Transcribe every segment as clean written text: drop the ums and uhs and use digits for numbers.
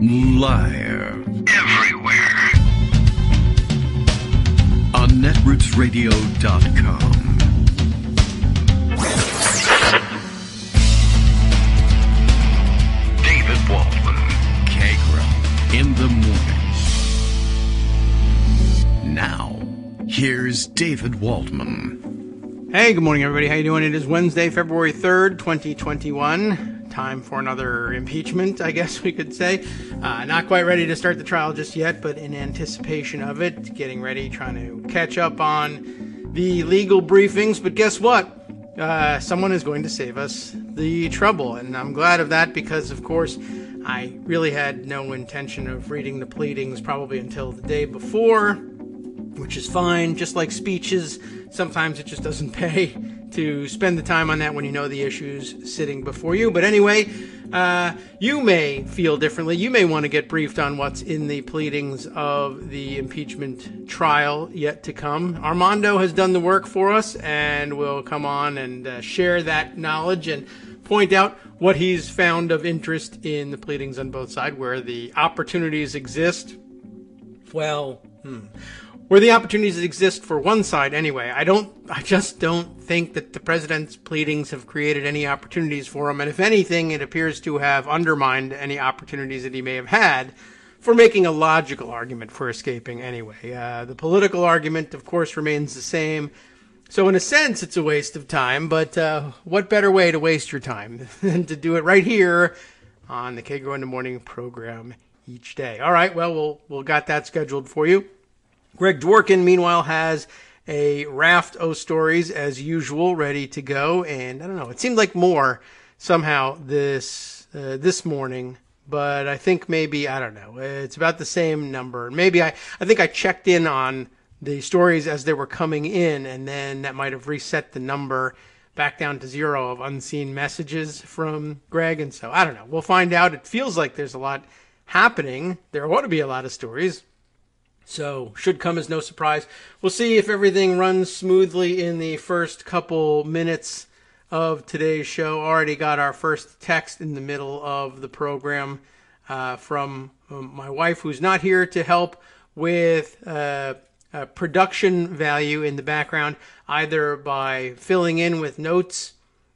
Live. Everywhere. On netrootsradio.com. David Waldman. Kagro. In the morning. Now, here's David Waldman. Hey, good morning, everybody. How you doing? It is Wednesday, February 3rd, 2021. Time for another impeachment, I guess we could say. Not quite ready to start the trial just yet, but in anticipation of it, getting ready, trying to catch up on the legal briefings. But guess what? Someone is going to save us the trouble, and I'm glad of that because, of course, I really had no intention of reading the pleadings probably until the day before, which is fine. Just like speeches, sometimes it just doesn't pay to spend the time on that when you know the issues sitting before you. But anyway, you may feel differently. You may want to get briefed on what's in the pleadings of the impeachment trial yet to come. Armando has done the work for us and will come on and share that knowledge and point out what he's found of interest in the pleadings on both sides, where the opportunities exist. Well, where the opportunities exist for one side anyway. I just don't think that the president's pleadings have created any opportunities for him. And if anything, it appears to have undermined any opportunities that he may have had for making a logical argument for escaping anyway. The political argument, of course, remains the same. So in a sense, it's a waste of time. But what better way to waste your time than to do it right here on the Kagro in the Morning program each day? All right, well, we'll got that scheduled for you. Greg Dworkin, meanwhile, has a raft of stories, as usual, ready to go. And I don't know, it seemed like more somehow this morning. But I think maybe, I don't know, it's about the same number. Maybe I think I checked in on the stories as they were coming in, and then that might have reset the number back down to 0 of unseen messages from Greg. And so, I don't know, we'll find out. It feels like there's a lot happening. There ought to be a lot of stories. So, should come as no surprise. We'll see if everything runs smoothly in the first couple minutes of today's show. Already got our first text in the middle of the program from my wife, who's not here to help with production value in the background, either by filling in with notes,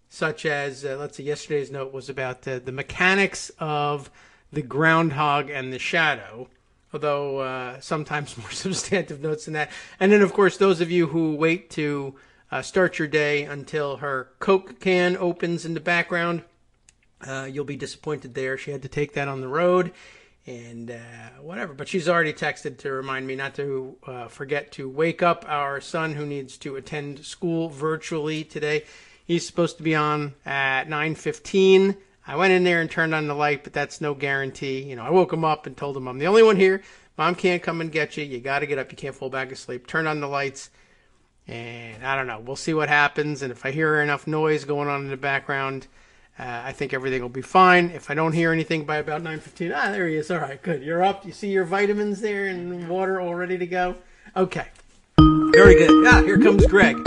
such as, let's see, yesterday's note was about the mechanics of the groundhog and the shadow. Although sometimes more substantive notes than that. And then, of course, those of you who wait to start your day until her Coke can opens in the background, you'll be disappointed there. She had to take that on the road and whatever. But she's already texted to remind me not to forget to wake up our son who needs to attend school virtually today. He's supposed to be on at 9:15. I went in there and turned on the light, but that's no guarantee. You know, I woke him up and told him I'm the only one here. Mom can't come and get you. You got to get up. You can't fall back asleep. Turn on the lights. And I don't know. We'll see what happens. And if I hear enough noise going on in the background, I think everything will be fine. If I don't hear anything by about 9:15, there he is. All right, good. You're up. You see your vitamins there and water all ready to go? Okay. Very good. Here comes Greg.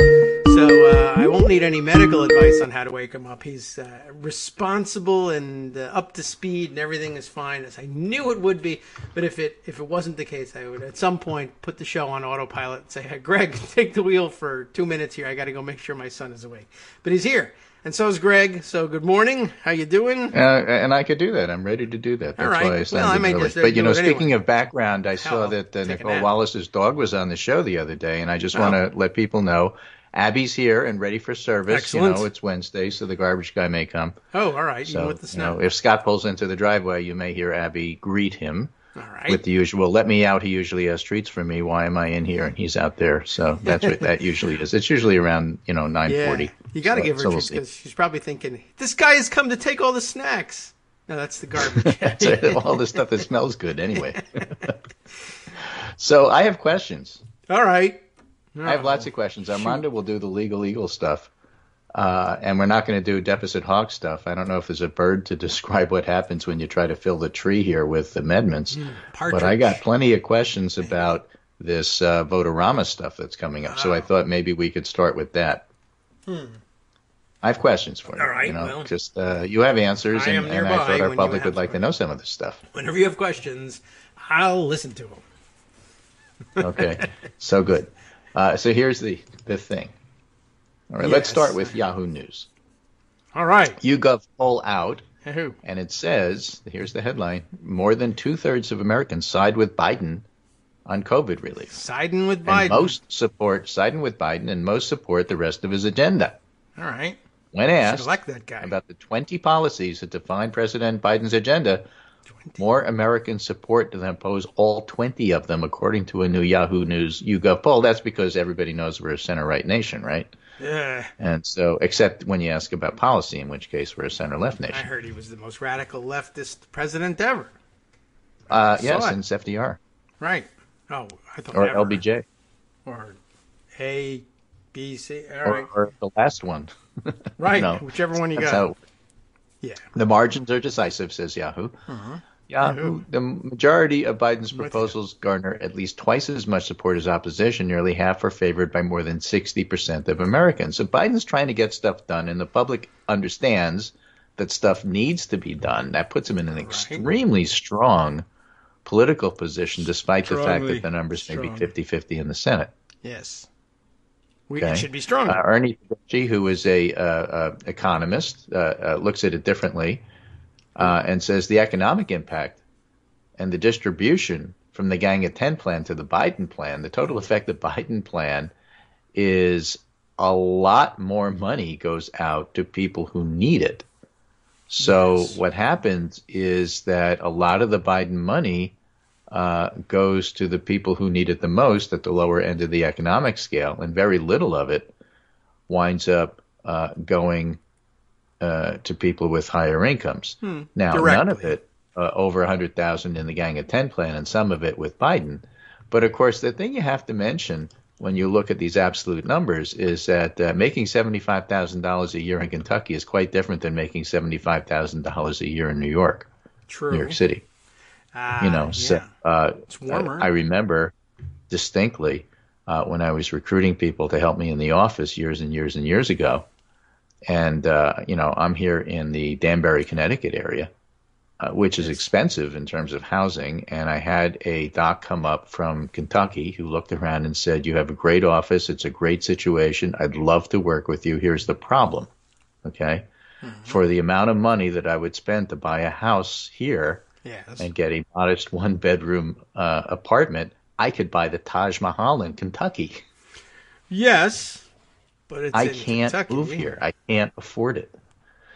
So I won't need any medical advice on how to wake him up. He's responsible and up to speed, and everything is fine, as I knew it would be. But if it wasn't the case, I would at some point put the show on autopilot and say, "Hey, Greg, take the wheel for 2 minutes here. I got to go make sure my son is awake." But he's here, and so is Greg. So good morning. How you doing? And I could do that. I'm ready to do that. That's right. why I sounded early. But speaking of background, I saw that Nicole Wallace's dog was on the show the other day, and I just want to let people know. Abby's here and ready for service. Excellent. It's Wednesday, so the garbage guy may come. Oh, all right. So, with the snow. if Scott pulls into the driveway, you may hear Abby greet him. All right. With the usual, let me out. He usually has treats for me. Why am I in here? And he's out there. So that's what that usually is. It's usually around, 9:40. Yeah. You got to give her treats because she's probably thinking, this guy has come to take all the snacks. No, that's the garbage. That's all the stuff that smells good anyway. So I have questions. All right. I have lots of questions. Armando will do the legal stuff, and we're not going to do deficit hog stuff. I don't know if there's a bird to describe what happens when you try to fill the tree here with amendments, but I got plenty of questions about this Votorama stuff that's coming up, so I thought maybe we could start with that. I have questions for you. All right, You know, well, just you have answers, I am and nearby I thought our when you public have would like to know some of this stuff. Whenever you have questions, I'll listen to them. Okay, so good. So here's the thing. All right, let's Yes. start with Yahoo News. All right. YouGov poll out, Who? and it says, here's the headline, more than 2/3 of Americans side with Biden on COVID relief. Siding with And Biden. most support siding with Biden, and most support the rest of his agenda. All right. When Should asked elect that guy. about the 20 policies that define President Biden's agenda, 20. more Americans support than oppose all 20 of them, according to a new Yahoo News YouGov poll. That's because everybody knows we're a center-right nation, right? Yeah. And so, except when you ask about policy, in which case we're a center-left I nation. heard he was the most radical leftist president ever. Yeah, saw it. since FDR Right. Oh, I thought or ever. LBJ Or A, B, C. All or, right. or the last one. Right. No, Whichever one you that's got. how Yeah. the margins are decisive, says Yahoo. Uh-huh. Yahoo, the majority of Biden's proposals garner at least twice as much support as opposition. Nearly half are favored by more than 60% of Americans. So Biden's trying to get stuff done, and the public understands that stuff needs to be done. That puts him in an extremely strong political position, despite the fact that the numbers may be 50-50 in the Senate. Yes. It should be stronger. Ernie Fauci, who is a economist, looks at it differently. And says the economic impact and the distribution from the Gang of 10 plan to the Biden plan, the total effect of the Biden plan is a lot more money goes out to people who need it. So what happens is that a lot of the Biden money goes to the people who need it the most at the lower end of the economic scale, and very little of it winds up going to people with higher incomes. Now, Directly. none of it over 100,000 in the Gang of 10 plan, and some of it with Biden. But of course, the thing you have to mention when you look at these absolute numbers is that making $75,000 a year in Kentucky is quite different than making $75,000 a year in New York, True. New York City. So it's warmer. I remember distinctly when I was recruiting people to help me in the office years and years and years ago. And, I'm here in the Danbury, Connecticut area, which is expensive in terms of housing. And I had a doc come up from Kentucky who looked around and said, you have a great office. It's a great situation. I'd love to work with you. Here's the problem. Okay. Mm-hmm. For the amount of money that I would spend to buy a house here and get a modest 1-bedroom apartment, I could buy the Taj Mahal in Kentucky. Yes. But it's I in can't Kentucky. move here. I can't afford it.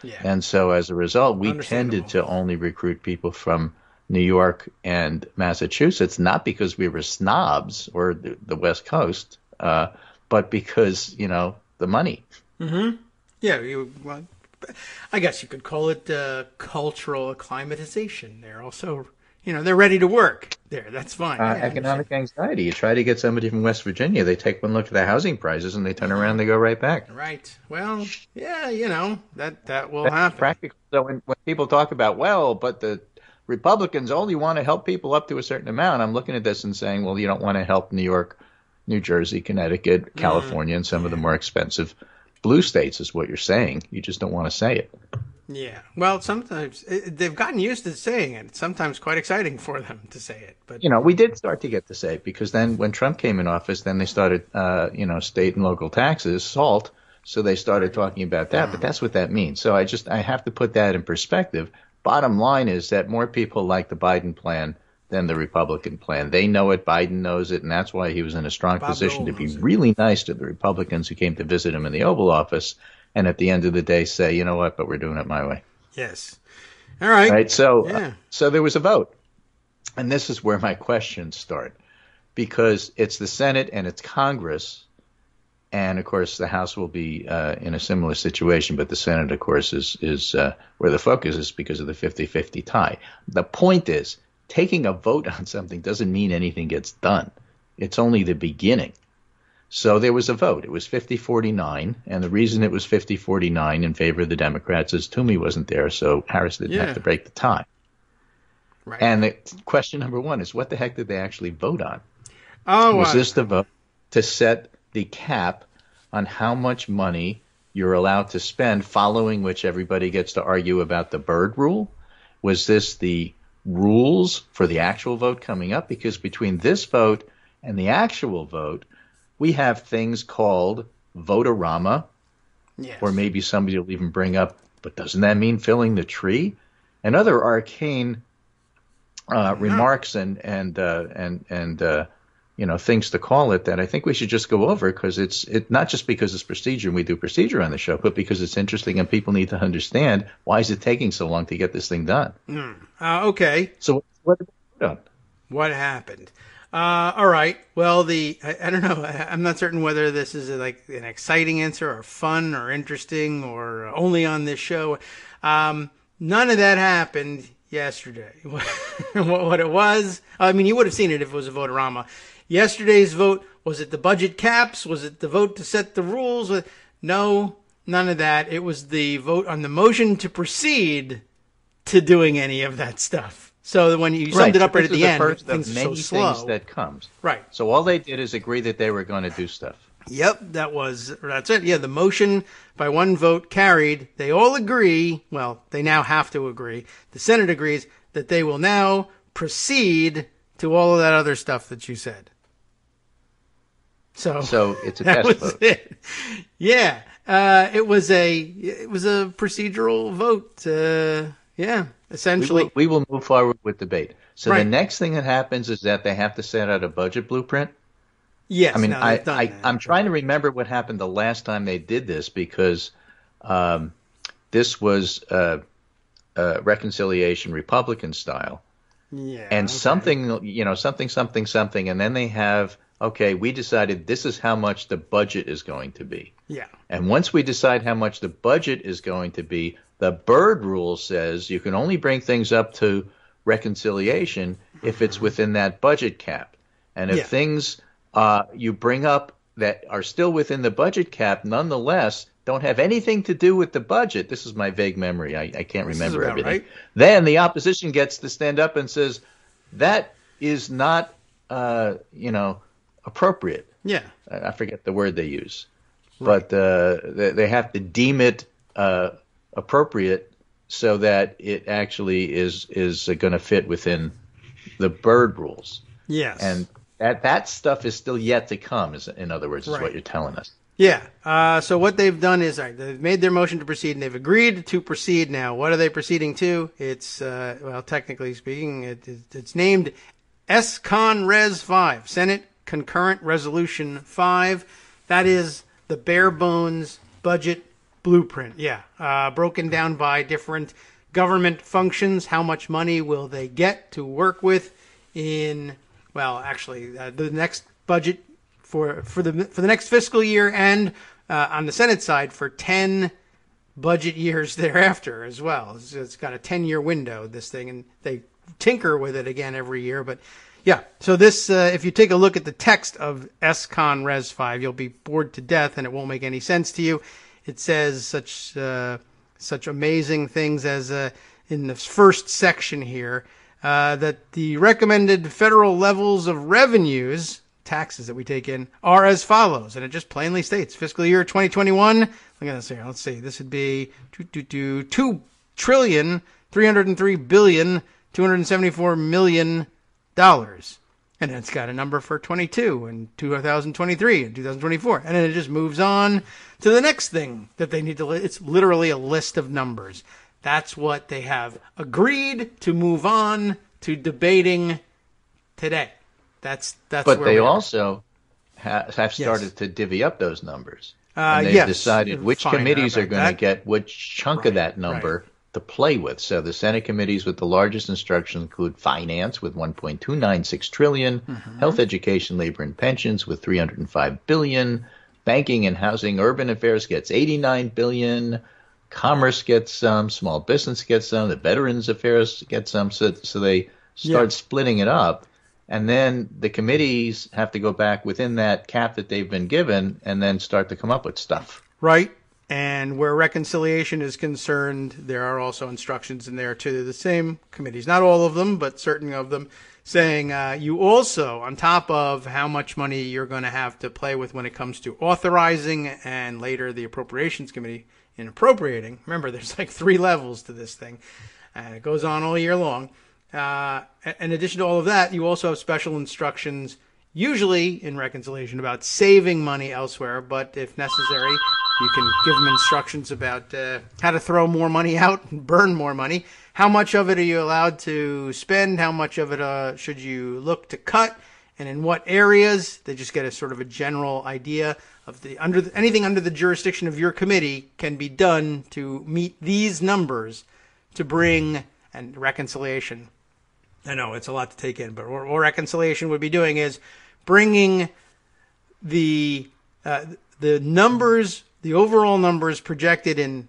Yeah. And so as a result, we tended to only recruit people from New York and Massachusetts, not because we were snobs or the West Coast, but because, the money. Mm-hmm. Yeah. Well, I guess you could call it cultural acclimatization. They're also, they're ready to work there. That's fine. Economic anxiety. You try to get somebody from West Virginia, they take one look at the housing prices and they turn around and they go right back. Right. Well, yeah, that will happen. Practical. So when people talk about, but the Republicans only want to help people up to a certain amount, I'm looking at this and saying, well, you don't want to help New York, New Jersey, Connecticut, California, and some of the more expensive blue states is what you're saying. You just don't want to say it. Yeah. Well, sometimes they've gotten used to saying it. It's sometimes quite exciting for them to say it. But we did start to get to say it because then when Trump came in office, then they started, state and local taxes, SALT. So they started talking about that. But that's what that means. So I have to put that in perspective. Bottom line is that more people like the Biden plan than the Republican plan. They know it. Biden knows it. And that's why he was in a strong position to be really nice to the Republicans who came to visit him in the Oval Office. And at the end of the day, say, you know what, but we're doing it my way. Yes. All right. Right. So, so there was a vote. And this is where my questions start. Because it's the Senate and it's Congress. And, of course, the House will be in a similar situation. But the Senate, of course, is where the focus is because of the 50-50 tie. The point is, taking a vote on something doesn't mean anything gets done. It's only the beginning. So there was a vote. It was 50-49, and the reason it was 50-49 in favor of the Democrats is Toomey wasn't there, so Harris didn't have to break the tie. Right. And the question number one is, what the heck did they actually vote on? Was this the vote to set the cap on how much money you're allowed to spend, following which everybody gets to argue about the Byrd rule. Was this the rules for the actual vote coming up? Because between this vote and the actual vote, we have things called vote-a-rama, Yes. or maybe somebody will even bring up, but doesn't that mean filling the tree? And other arcane remarks and things to call it that I think we should just go over, because it's not just because it's procedure and we do procedure on the show, but because it's interesting and people need to understand why is it taking so long to get this thing done. Okay. So what did we done? What happened? All right. Well, I don't know. I'm not certain whether this is like an exciting answer or fun or interesting or only on this show. None of that happened yesterday. What it was, I mean, you would have seen it if it was a vote-a-rama. Yesterday's vote, was it the budget caps? Was it the vote to set the rules? No, none of that. It was the vote on the motion to proceed to doing any of that stuff. So when you summed it up right at the end, first things of are many so slow. things that comes. Right. So all they did is agree that they were going to do stuff. Yep, that's it. Yeah, the motion by one vote carried. They all agree. Well, they now have to agree. The Senate agrees that they will now proceed to all of that other stuff that you said. So it's a that test was vote. it. Yeah, it was a procedural vote. Yeah, essentially. We will move forward with debate. So Right. the next thing that happens is that they have to set out a budget blueprint. Yes. I mean, no, they've done that. I'm trying to remember what happened the last time they did this, because this was reconciliation Republican style. Yeah. And okay. something, and then they have, okay, we decided this is how much the budget is going to be. Yeah. And once we decide how much the budget is going to be, the Byrd rule says you can only bring things up to reconciliation if it's within that budget cap. And if things you bring up that are still within the budget cap, nonetheless, don't have anything to do with the budget. This is my vague memory. I can't remember everything. Right. Then the opposition gets to stand up and says, that is not, appropriate. Yeah. I forget the word they use. Right. But they have to deem it appropriate so that it actually is going to fit within the Byrd rules. Yes. And that stuff is still yet to come, in other words, is what you're telling us. Yeah. So what they've done is they've made their motion to proceed, and they've agreed to proceed now. What are they proceeding to? It's, technically speaking, it's named S-Con Res 5, Senate Concurrent Resolution 5. That is the bare bones budget blueprint. Yeah. Broken down by different government functions. How much money will they get to work with in, the next budget for the next fiscal year, and on the Senate side for 10 budget years thereafter as well. It's got a 10-year window, this thing, and they tinker with it again every year. But yeah, so this, if you take a look at the text of S-Con Res 5, you'll be bored to death and it won't make any sense to you. It says such amazing things as in the first section here, that the recommended federal levels of revenues, taxes that we take in, are as follows. And it just plainly states fiscal year 2021. Look at this here. Let's see. This would be $2,303,274,000,000. And it's got a number for 22 and 2023 and 2024. And then it just moves on to the next thing that they need to list. It's literally a list of numbers. That's what they have agreed to move on to debating today. That's. But they also have started to divvy up those numbers. And they've decided which committees are going to get which chunk of that number to play with. So the Senate committees with the largest instructions include Finance with $1.296 trillion, Health, Education, Labor, and Pensions with $305 billion, Banking and Housing, Urban Affairs gets $89 billion, Commerce gets some, Small Business gets some, the Veterans Affairs gets some. So they start splitting it up. And then the committees have to go back within that cap that they've been given and then start to come up with stuff. Right. And where reconciliation is concerned, there are also instructions in there to the same committees. Not all of them, but certain of them saying you also, on top of how much money you're going to have to play with when it comes to authorizing and later the Appropriations Committee in appropriating. Remember, there's like 3 levels to this thing, and it goes on all year long. In addition to all of that, you also have special instructions, usually in reconciliation, about saving money elsewhere, but if necessary, you can give them instructions about how to throw more money out and burn more money. How much of it are you allowed to spend? How much of it should you look to cut? And in what areas? They just get a sort of a general idea of anything under the jurisdiction of your committee can be done to meet these numbers to bring and reconciliation. I know it's a lot to take in, but what reconciliation would be doing is bringing the numbers, the overall numbers projected in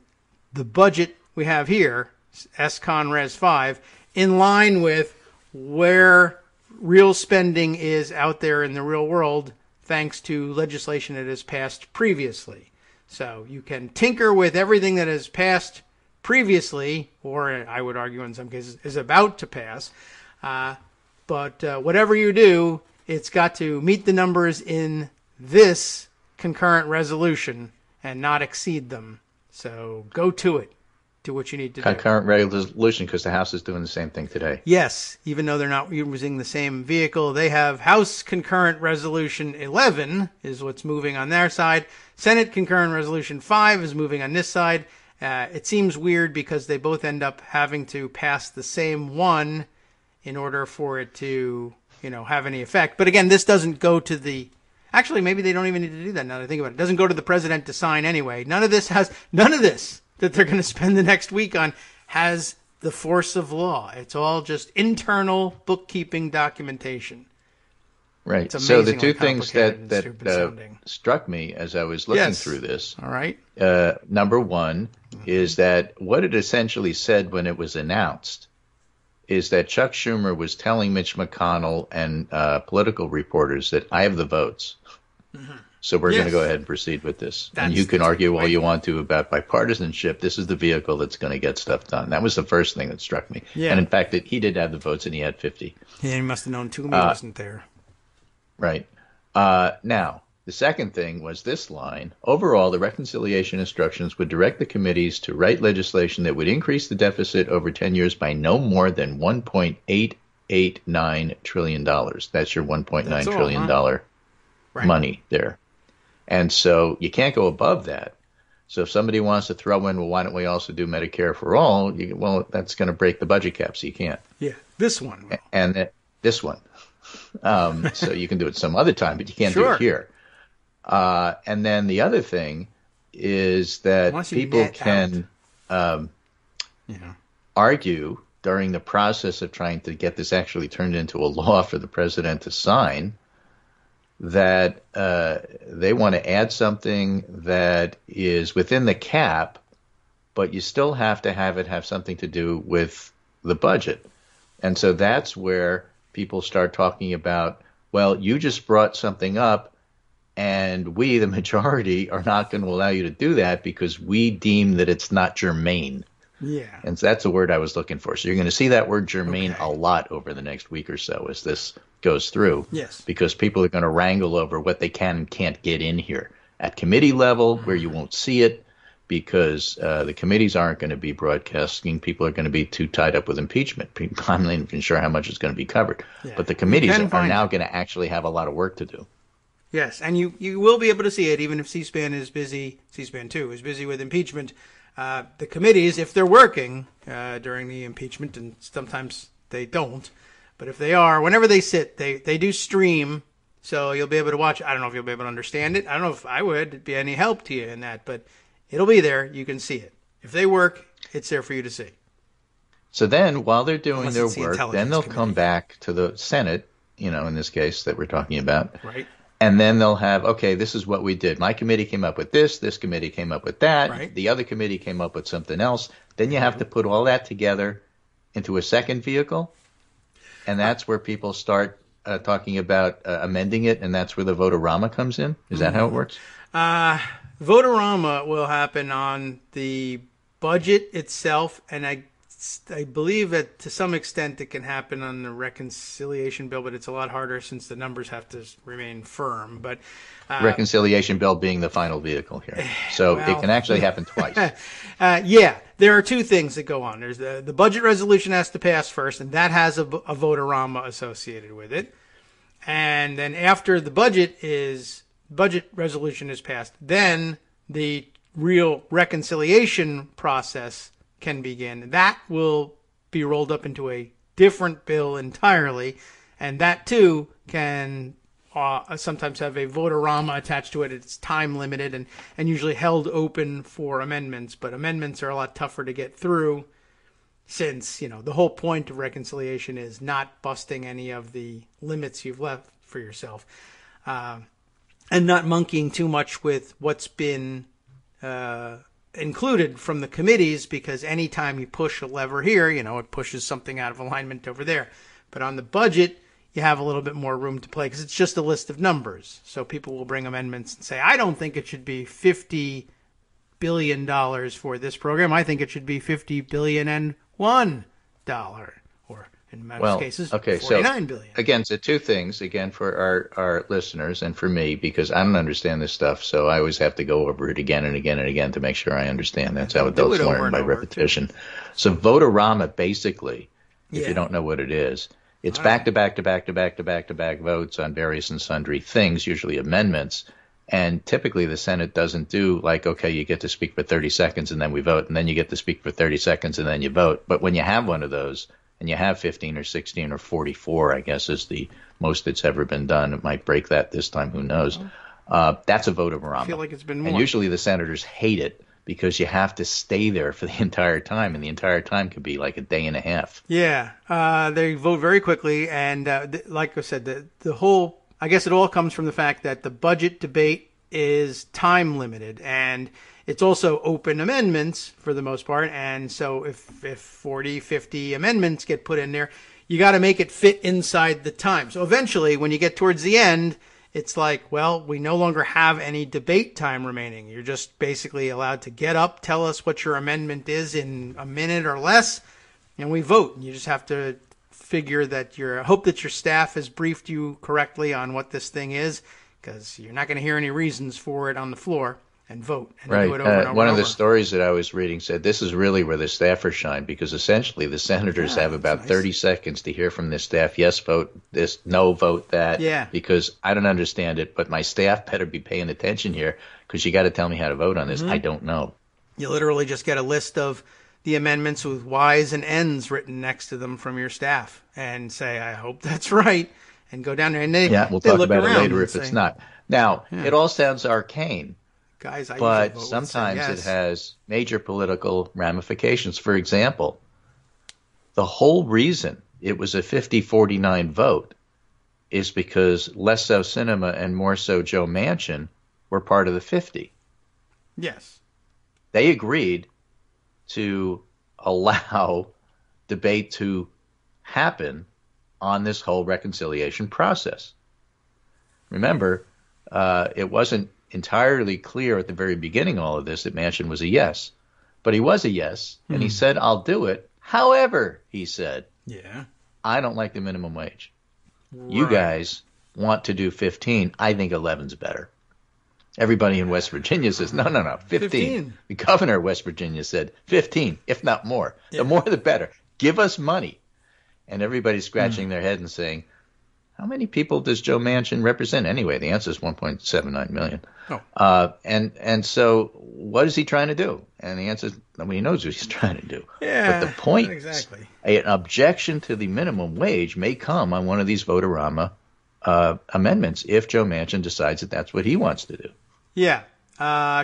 the budget we have here, S-Con Res 5, in line with where real spending is out there in the real world, thanks to legislation that has passed previously. So you can tinker with everything that has passed previously, or I would argue in some cases is about to pass. But whatever you do, it's got to meet the numbers in this concurrent resolution and not exceed them. So go to it. Do what you need to do. Concurrent resolution, because the House is doing the same thing today. Yes, even though they're not using the same vehicle, they have House Concurrent Resolution 11 is what's moving on their side. Senate Concurrent Resolution 5 is moving on this side. It seems weird because they both end up having to pass the same one in order for it to, have any effect. But again, this doesn't go to the... Actually, maybe they don't even need to do that now that I think about it. It doesn't go to the president to sign anyway. None of this that they're going to spend the next week on has the force of law. It's all just internal bookkeeping documentation. Right. So the two things that struck me as I was looking through this. All right. Number one is that what it essentially said when it was announced is that Chuck Schumer was telling Mitch McConnell and political reporters that I have the votes. Mm-hmm. So we're going to go ahead and proceed with this. And you can argue all you want to about bipartisanship. This is the vehicle that's going to get stuff done. That was the first thing that struck me. Yeah. And in fact, he did have the votes and he had 50. Yeah, he must have known Toomey wasn't there. Right. Now, the second thing was this line. Overall, the reconciliation instructions would direct the committees to write legislation that would increase the deficit over 10 years by no more than $1.889 trillion. That's your $1.9 trillion money there. And so you can't go above that. So if somebody wants to throw in, well, why don't we also do Medicare for all? That's going to break the budget cap, so you can't. Yeah, this one. And this one. So you can do it some other time, but you can't do it here. And then the other thing is that people can argue during the process of trying to get this actually turned into a law for the president to sign that they want to add something that is within the cap, but you still have to have it have something to do with the budget. And so that's where people start talking about, well, you just brought something up, and we, the majority, are not going to allow you to do that because we deem that it's not germane. Yeah. And so that's the word I was looking for. So you're going to see that word germane a lot over the next week or so as this goes through. Yes. Because people are going to wrangle over what they can and can't get in here. At committee level, where you won't see it, because the committees aren't going to be broadcasting. People are going to be too tied up with impeachment. I'm not even sure how much is going to be covered. Yeah. But the committees are now going to actually have a lot of work to do. Yes, and you will be able to see it even if C-SPAN is busy, C-SPAN 2 is busy with impeachment. The committees, if they're working during the impeachment, and sometimes they don't, but if they are, whenever they sit, they do stream, so you'll be able to watch. I don't know if you'll be able to understand it. I don't know if I would. It'd be any help to you in that, but it'll be there. You can see it. If they work, it's there for you to see. So then, while they're doing their work, then they'll come back to the Senate, in this case that we're talking about. Right. And then they'll have, okay, this is what we did. My committee came up with this committee came up with that, right. The other committee came up with something else. Then you have to put all that together into a second vehicle, and that's where people start talking about amending it, and that's where the Votorama comes in? Is that how it works? Votorama will happen on the budget itself, and I believe that to some extent it can happen on the reconciliation bill, but it's a lot harder since the numbers have to remain firm. But reconciliation bill being the final vehicle here. So it can actually happen twice. Yeah, there are two things that go on. There's the budget resolution has to pass first, and that has a vote-a-rama associated with it. And then after the budget resolution is passed, then the real reconciliation process can begin. That will be rolled up into a different bill entirely, and that too can sometimes have a vote-a-rama attached to it. It's time limited and usually held open for amendments, but amendments are a lot tougher to get through since, the whole point of reconciliation is not busting any of the limits you've left for yourself, and not monkeying too much with what's been included from the committees, because anytime you push a lever here, it pushes something out of alignment over there. But on the budget, you have a little bit more room to play because it's just a list of numbers. So people will bring amendments and say, I don't think it should be $50 billion for this program. I think it should be $50 billion and $1, or in most cases, $49 billion. Again, so two things, again, for our listeners and for me, because I don't understand this stuff, so I always have to go over it again and again and again to make sure I understand. That's how adults learn, by repetition. So vote-a-rama, basically, if you don't know what it is, it's back-to-back-to-back-to-back-to-back-to-back votes on various and sundry things, usually amendments. And typically the Senate doesn't do like, okay, you get to speak for 30 seconds and then we vote, and then you get to speak for 30 seconds and then you vote. But when you have one of those, and you have 15 or 16 or 44, I guess is the most that's ever been done. It might break that this time, who knows. That's a vote-a-rama. I feel like it's been more. And usually the senators hate it, because you have to stay there for the entire time, and the entire time could be like a day and a half. Yeah, they vote very quickly, and like I said, the whole, I guess it all comes from the fact that the budget debate is time limited, and it's also open amendments for the most part, and so if 40, 50 amendments get put in there, you got to make it fit inside the time. So eventually, when you get towards the end, it's like, well, we no longer have any debate time remaining. You're just basically allowed to get up, tell us what your amendment is in a minute or less, and we vote. And you just have to figure that hope that your staff has briefed you correctly on what this thing is, because you're not going to hear any reasons for it on the floor, and vote. And right. Do it over and over one and of the over. stories that I was reading said this is really where the staffers shine, because essentially the senators have about 30 seconds to hear from the staff, yes, vote this, no, vote that, because I don't understand it, but my staff better be paying attention here, because you got to tell me how to vote on this. I don't know. You literally just get a list of the amendments with Y's and N's written next to them from your staff and say, I hope that's right, and go down there. And we'll talk about it later if it's not. Now, it all sounds arcane. Guys, but sometimes it has major political ramifications. For example, the whole reason it was a 50-49 vote is because less so Sinema and more so Joe Manchin were part of the 50. Yes. They agreed to allow debate to happen on this whole reconciliation process. Remember, it wasn't entirely clear at the very beginning all of this that Manchin was a yes. But he was a yes, and he said, I'll do it. However, he said, I don't like the minimum wage. Right. You guys want to do 15. I think 11's better. Everybody in West Virginia says, no, 15. The governor of West Virginia said 15, if not more. The more the better. Give us money. And everybody's scratching their head and saying, how many people does Joe Manchin represent anyway? The answer is 1.79 million. Oh. And so what is he trying to do? And the answer is nobody knows what he's trying to do. Yeah, but the point exactly. An objection to the minimum wage may come on one of these vote-a-rama amendments if Joe Manchin decides that that's what he wants to do. Yeah,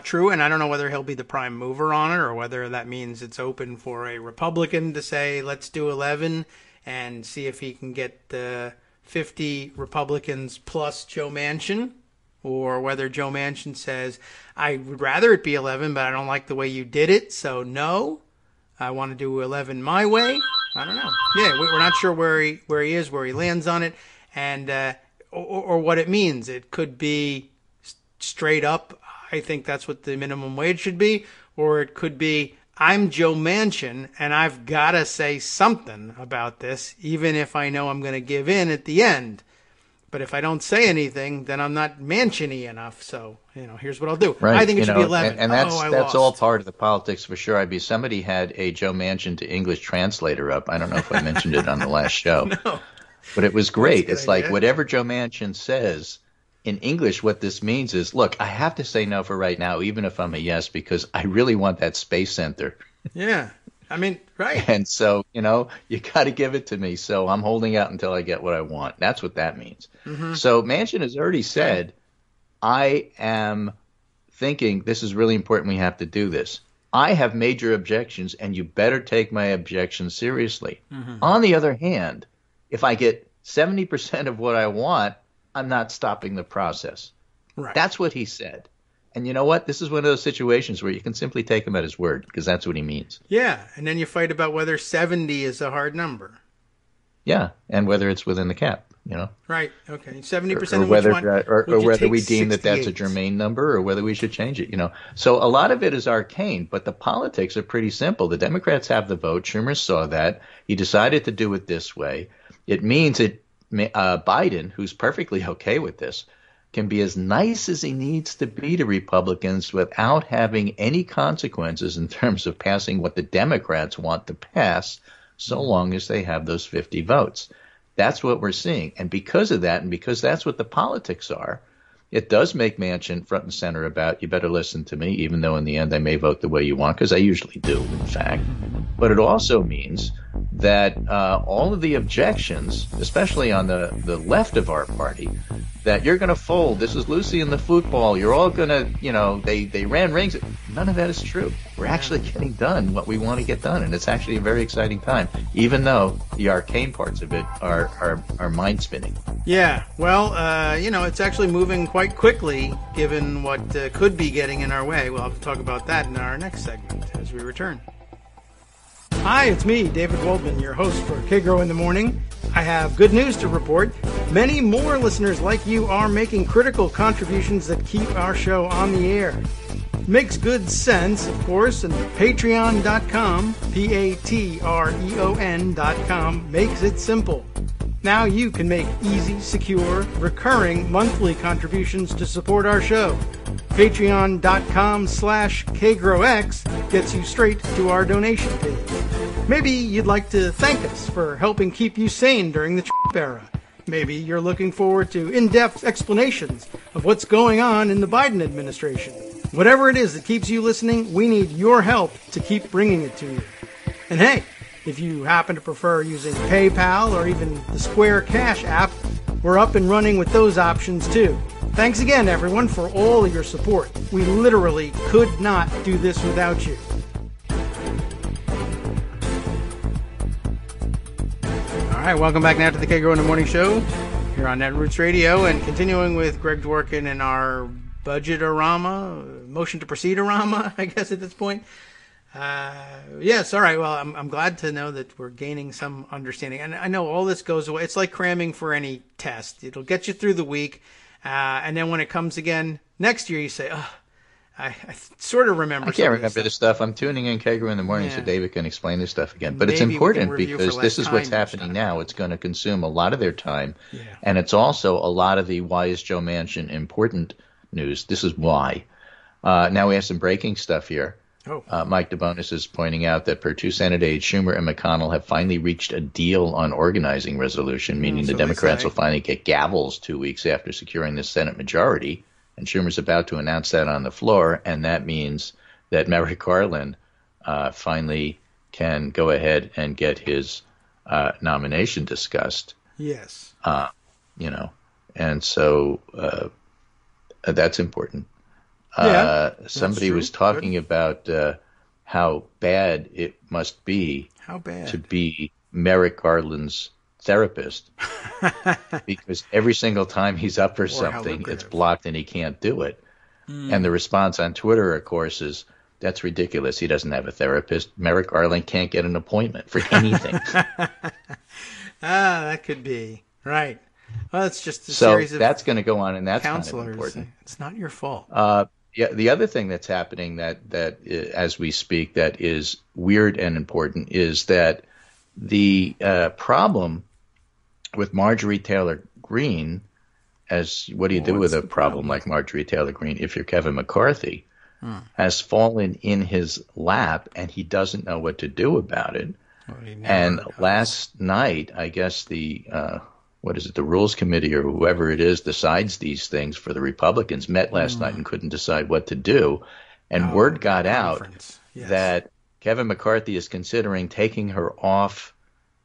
true. And I don't know whether he'll be the prime mover on it or whether that means it's open for a Republican to say, let's do 11 and see if he can get the 50 Republicans plus Joe Manchin, or whether Joe Manchin says, I would rather it be 11, but I don't like the way you did it, so no, I want to do 11 my way. I don't know. Yeah, we're not sure where he is, where he lands on it, and or what it means. It could be straight up, I think that's what the minimum wage should be, or it could be, I'm Joe Manchin, and I've got to say something about this, even if I know I'm going to give in at the end. But if I don't say anything, then I'm not Manchin-y enough. So, here's what I'll do. Right. I think it should be 11. And that's lost. all part of the politics for sure. Somebody had a Joe Manchin to English translator up. I don't know if I mentioned it on the last show. No. But it was great. It's idea. like whatever Joe Manchin says in English, what this means is, look, I have to say no for right now, even if I'm a yes, because I really want that space center. Yeah. I mean, right. And so, you got to give it to me. So I'm holding out until I get what I want. That's what that means. Mm-hmm. So Manchin has already said, I am thinking this is really important. We have to do this. I have major objections, and you better take my objections seriously. Mm-hmm. On the other hand, if I get 70% of what I want, I'm not stopping the process. Right. That's what he said. And you know what? This is one of those situations where you can simply take him at his word, because that's what he means. Yeah, and then you fight about whether 70 is a hard number. Yeah, and whether it's within the cap, Right, okay. 70% or of whether, which one? or whether we deem 68? that that's a germane number, or whether we should change it, So a lot of it is arcane, but the politics are pretty simple. The Democrats have the vote. Schumer saw that. He decided to do it this way. It means that Biden, who's perfectly okay with this, can be as nice as he needs to be to Republicans without having any consequences in terms of passing what the Democrats want to pass, so long as they have those 50 votes. That's what we're seeing. And because of that, and because that's what the politics are, it does make Manchin front and center about, you better listen to me, even though in the end I may vote the way you want, because I usually do, in fact. But it also means that all of the objections, especially on the left of our party, that you're going to fold, this is Lucy in the football, you're all going to, they ran rings. None of that is true. We're actually getting done what we want to get done, and it's actually a very exciting time, even though the arcane parts of it are mind-spinning. Yeah, well, it's actually moving quite quickly, given what could be getting in our way. We'll have to talk about that in our next segment as we return. Hi, it's me, David Waldman, your host for Kagro in the Morning. I have good news to report. Many more listeners like you are making critical contributions that keep our show on the air. Makes good sense, of course, and patreon.com, patreon.com, makes it simple. Now you can make easy, secure, recurring monthly contributions to support our show. Patreon.com/KagroX gets you straight to our donation page. Maybe you'd like to thank us for helping keep you sane during the Trump era. Maybe you're looking forward to in-depth explanations of what's going on in the Biden administration. Whatever it is that keeps you listening, we need your help to keep bringing it to you. And hey, if you happen to prefer using PayPal or even the Square Cash app, we're up and running with those options too. Thanks again, everyone, for all of your support. We literally could not do this without you. All right, welcome back now to the Kagro in the Morning Show here on Netroots Radio, and continuing with Greg Dworkin and our budget-orama, motion to proceed-orama, I guess at this point. Yes, all right. Well, I'm glad to know that we're gaining some understanding. And I know all this goes away. It's like cramming for any test. It'll get you through the week. And then when it comes again next year, you say, oh, I sort of remember. I can't remember this stuff. I'm tuning in Kagro in the Morning so David can explain this stuff again. But it's important because this is what's happening now. It's going to consume a lot of their time. Yeah. And it's also a lot of the why is Joe Manchin important news. This is why. Now we have some breaking stuff here. Mike DeBonis is pointing out that per two Senate aides, Schumer and McConnell have finally reached a deal on organizing resolution, meaning the Democrats will finally get gavels 2 weeks after securing the Senate majority. And Schumer's about to announce that on the floor, and that means that Merrick Garland finally can go ahead and get his nomination discussed. Yes. And so that's important. Somebody was talking about how bad it must be to be Merrick Garland's therapist because every single time he's up for something, it's blocked and he can't do it. And the response on Twitter, of course, is that's ridiculous. He doesn't have a therapist. Merrick Garland can't get an appointment for anything. That could be. Right. Well, it's just a series of that's going to go on, and that's counselors. Kind of important. It's not your fault. the other thing that's happening as we speak that is weird and important is that the problem with Marjorie Taylor Greene, what do you do with a problem like Marjorie Taylor Greene if you're Kevin McCarthy, has fallen in his lap and he doesn't know what to do about it. And last night, I guess the Rules Committee or whoever it is decides these things for the Republicans met last night and couldn't decide what to do. And word got out that Kevin McCarthy is considering taking her off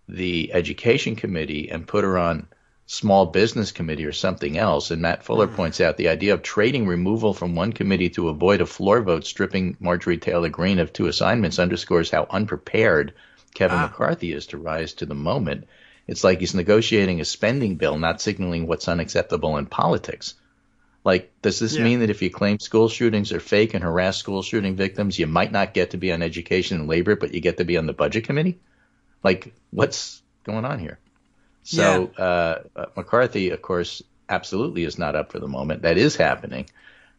the Education Committee and put her on Small Business Committee or something else. And Matt Fuller points out the idea of trading removal from one committee to avoid a floor vote stripping Marjorie Taylor Greene of 2 assignments underscores how unprepared Kevin McCarthy is to rise to the moment. It's like he's negotiating a spending bill, not signaling what's unacceptable in politics. Like, does this mean that if you claim school shootings are fake and harass school shooting victims, you might not get to be on Education and Labor, but you get to be on the Budget Committee? Like, what's going on here? So McCarthy, of course, absolutely is not up for the moment. That is happening.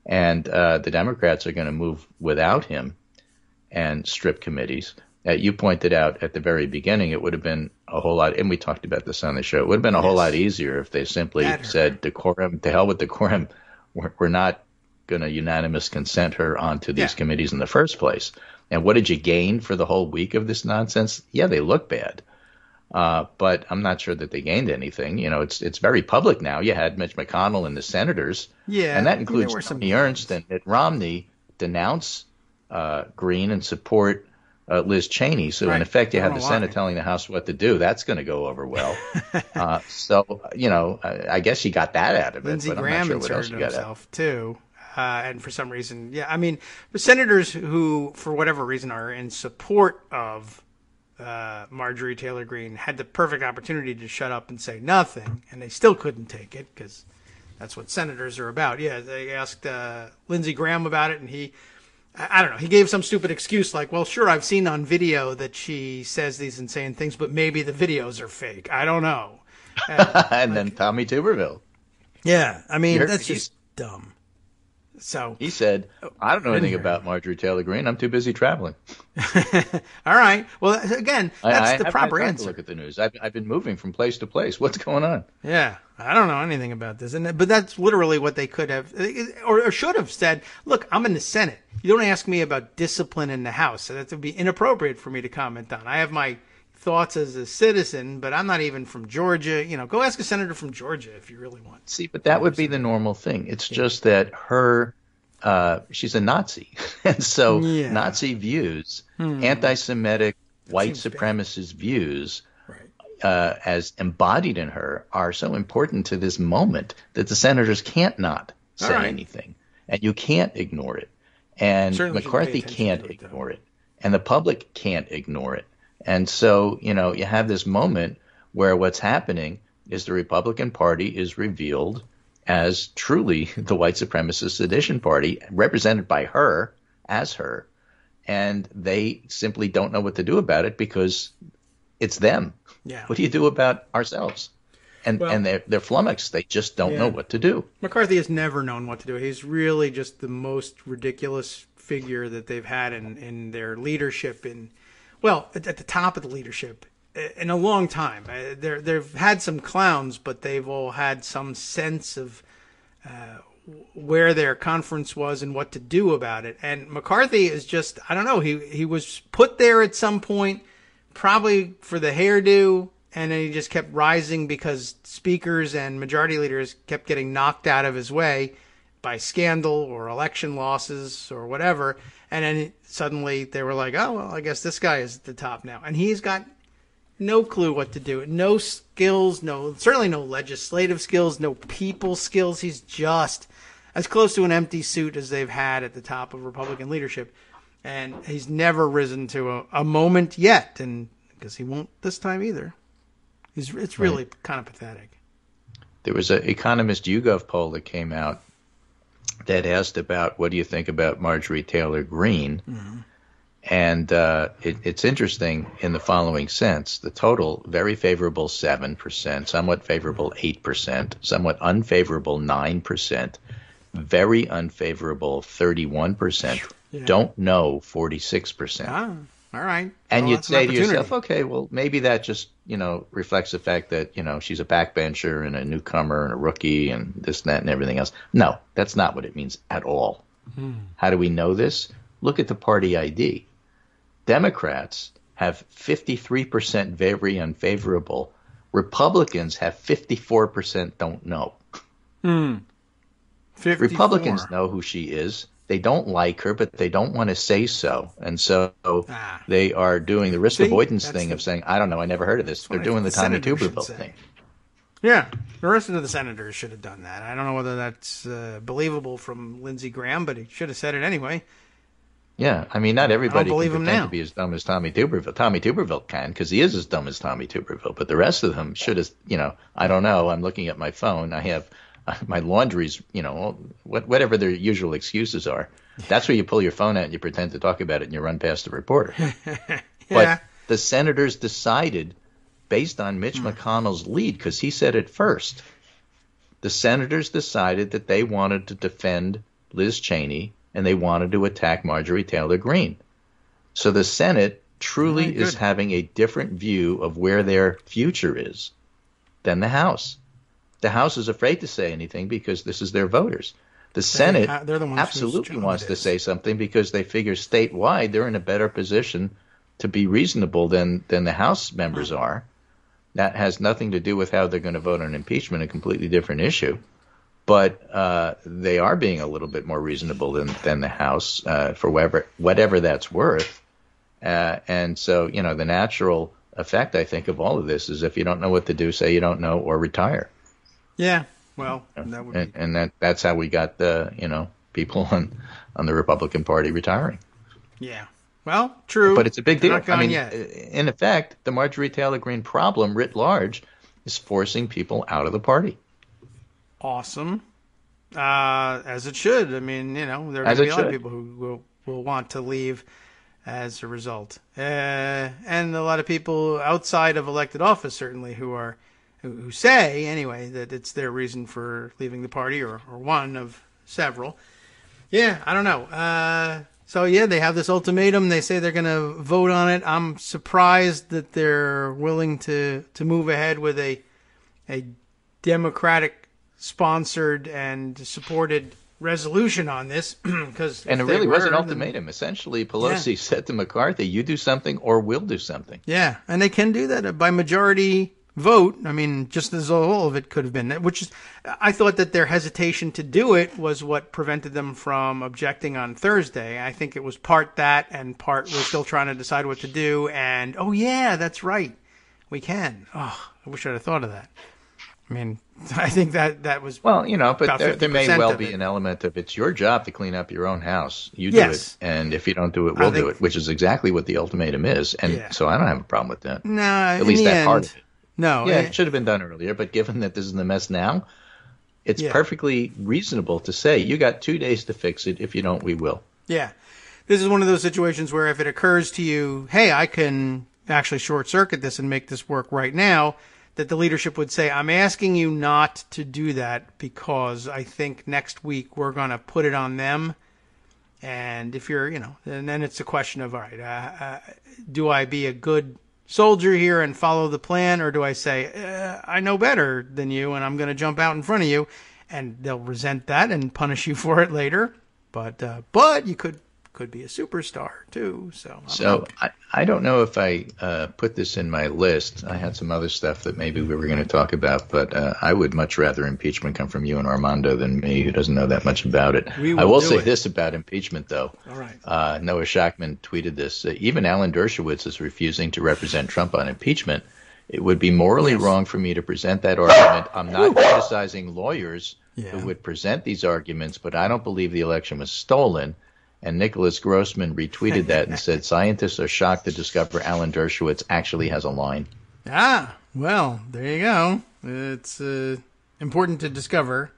And the Democrats are going to move without him and strip committees. You pointed out at the very beginning it would have been a whole lot, and we talked about this on the show, it would have been a whole lot easier if they simply said, decorum, to hell with decorum, we're not going to unanimous consent her onto these committees in the first place. And what did you gain for the whole week of this nonsense? Yeah, they look bad. But I'm not sure that they gained anything. You know, it's very public now. You had Mitch McConnell and the senators. Yeah. And that includes Tony Ernst and Mitt Romney denounce Greene and support Liz Cheney. So in effect, you have the Senate telling the House what to do. That's going to go over well. So, you know, I guess you got that out of it. Lindsey Graham inserted himself too. And for some reason, I mean, the senators who, for whatever reason, are in support of Marjorie Taylor Greene had the perfect opportunity to shut up and say nothing, and they still couldn't take it because that's what senators are about. Yeah, they asked Lindsey Graham about it, and I don't know, he gave some stupid excuse like, well, sure, I've seen on video that she says these insane things, but maybe the videos are fake. I don't know. And then Tommy Tuberville. Yeah, I mean, that's just dumb. So he said, I don't know anything about Marjorie Taylor Greene. I'm too busy traveling. All right. Well, again, that's the proper answer. To look at the news. I've been moving from place to place. What's going on? Yeah, I don't know anything about this. But that's literally what they could have or should have said. Look, I'm in the Senate. You don't ask me about discipline in the House. So that would be inappropriate for me to comment on. I have my thoughts as a citizen, but I'm not even from Georgia. You know, go ask a senator from Georgia if you really want. See, but that would be the normal thing. It's just that she's a Nazi. And so Nazi views, anti-Semitic, white supremacist views, as embodied in her, are so important to this moment that the senators can't not say anything. And you can't ignore it. And McCarthy can't ignore it. And the public can't ignore it. And so, you know, you have this moment where what's happening is the Republican Party is revealed as truly the white supremacist sedition party, represented by her, as her, and they simply don't know what to do about it because it's them. Yeah. What do you do about ourselves? And they're flummoxed. They just don't know what to do. McCarthy has never known what to do. He's really just the most ridiculous figure that they've had in their leadership at the top of the leadership in a long time. They've had some clowns, but they've all had some sense of where their conference was and what to do about it. And McCarthy is just, I don't know, he was put there at some point, probably for the hairdo, and then he just kept rising because speakers and majority leaders kept getting knocked out of his way by scandal or election losses or whatever. And then suddenly they were like, oh, well, I guess this guy is at the top now. And he's got no clue what to do. No skills, certainly no legislative skills, no people skills. He's just as close to an empty suit as they've had at the top of Republican leadership. And he's never risen to a moment yet. And because he won't this time either. It's really kind of pathetic. There was an Economist YouGov poll that came out that asked about what do you think about Marjorie Taylor Greene. Mm-hmm. And it's interesting in the following sense. The total, very favorable 7%, somewhat favorable 8%, somewhat unfavorable 9%, very unfavorable 31%, Yeah. don't know 46%. Ah, all right. And Well, you'd that's an say to opportunity. yourself, okay, well, maybe that just, reflects the fact that, she's a backbencher and a newcomer and a rookie and this, that, and everything else. No, that's not what it means at all. How do we know this? Look at the party ID. Democrats have 53% very unfavorable. Republicans have 54% don't know. 54. Republicans know who she is. They don't like her, but they don't want to say so. And so they are doing the risk avoidance thing of saying, I don't know, I never heard of this. They're doing the Tommy Tuberville thing. Yeah, the rest of the senators should have done that. I don't know whether that's believable from Lindsey Graham, but he should have said it anyway. Yeah, I mean, not everybody can pretend now to be as dumb as Tommy Tuberville. Tommy Tuberville can, because he is as dumb as Tommy Tuberville. But the rest of them should have, I don't know. I'm looking at my phone. I have my laundry's, whatever their usual excuses are. That's where you pull your phone out and you pretend to talk about it and you run past the reporter. Yeah. But the senators decided, based on Mitch McConnell's lead, because he said it first, the senators decided that they wanted to defend Liz Cheney and they wanted to attack Marjorie Taylor Greene. So the Senate truly is having a different view of where their future is than the House. The House is afraid to say anything because this is their voters. The Senate absolutely wants to say something because they figure statewide they're in a better position to be reasonable than the House members are. That has nothing to do with how they're going to vote on impeachment, a completely different issue. But they are being a little bit more reasonable than the House for whatever that's worth. And so, the natural effect, I think, of all of this is if you don't know what to do, say you don't know or retire. Yeah, well, that would be... And that's how we got the, people on the Republican Party retiring. Yeah. Well, true. But it's a big deal. Not gone yet. In effect, the Marjorie Taylor Greene problem writ large is forcing people out of the party. Awesome. As it should. I mean, there are going to be a lot of people who will want to leave as a result. And a lot of people outside of elected office, certainly, who say, anyway, that it's their reason for leaving the party or one of several. Yeah, I don't know. So, they have this ultimatum. They say they're going to vote on it. I'm surprised that they're willing to move ahead with a Democratic sponsored and supported resolution on this. And it really was an ultimatum. Essentially, Pelosi said to McCarthy, you do something or we'll do something. Yeah, and they can do that by majority vote. I mean, just as all of it could have been. Which is, I thought that their hesitation to do it was what prevented them from objecting on Thursday. I think it was part that and part we're still trying to decide what to do. And, oh, yeah, that's right. We can. Oh, I wish I'd have thought of that. I mean, I think that was but there may well be an element of it's your job to clean up your own house. You do it, and if you don't do it, we'll do it, which is exactly what the ultimatum is. And so I don't have a problem with that. No, at least that part of it. No, it should have been done earlier. But given that this is the mess now, it's perfectly reasonable to say you got 2 days to fix it. If you don't, we will. Yeah, this is one of those situations where if it occurs to you, hey, I can actually short circuit this and make this work right now. That the leadership would say, I'm asking you not to do that because I think next week we're going to put it on them. And if you're, and then it's a question of, all right, do I be a good soldier here and follow the plan? Or do I say, I know better than you and I'm going to jump out in front of you? And they'll resent that and punish you for it later. But you could be a superstar too. So I don't know if I put this in my list. I had some other stuff that maybe we were going to talk about, but I would much rather impeachment come from you and Armando than me, who doesn't know that much about it. I will say this about impeachment, though. All right. Noah Schachman tweeted this. Even Alan Dershowitz is refusing to represent Trump on impeachment. It would be morally wrong for me to present that argument. I'm not criticizing lawyers who would present these arguments, but I don't believe the election was stolen. And Nicholas Grossman retweeted that and said, scientists are shocked to discover Alan Dershowitz actually has a line. Ah, well, there you go. It's important to discover.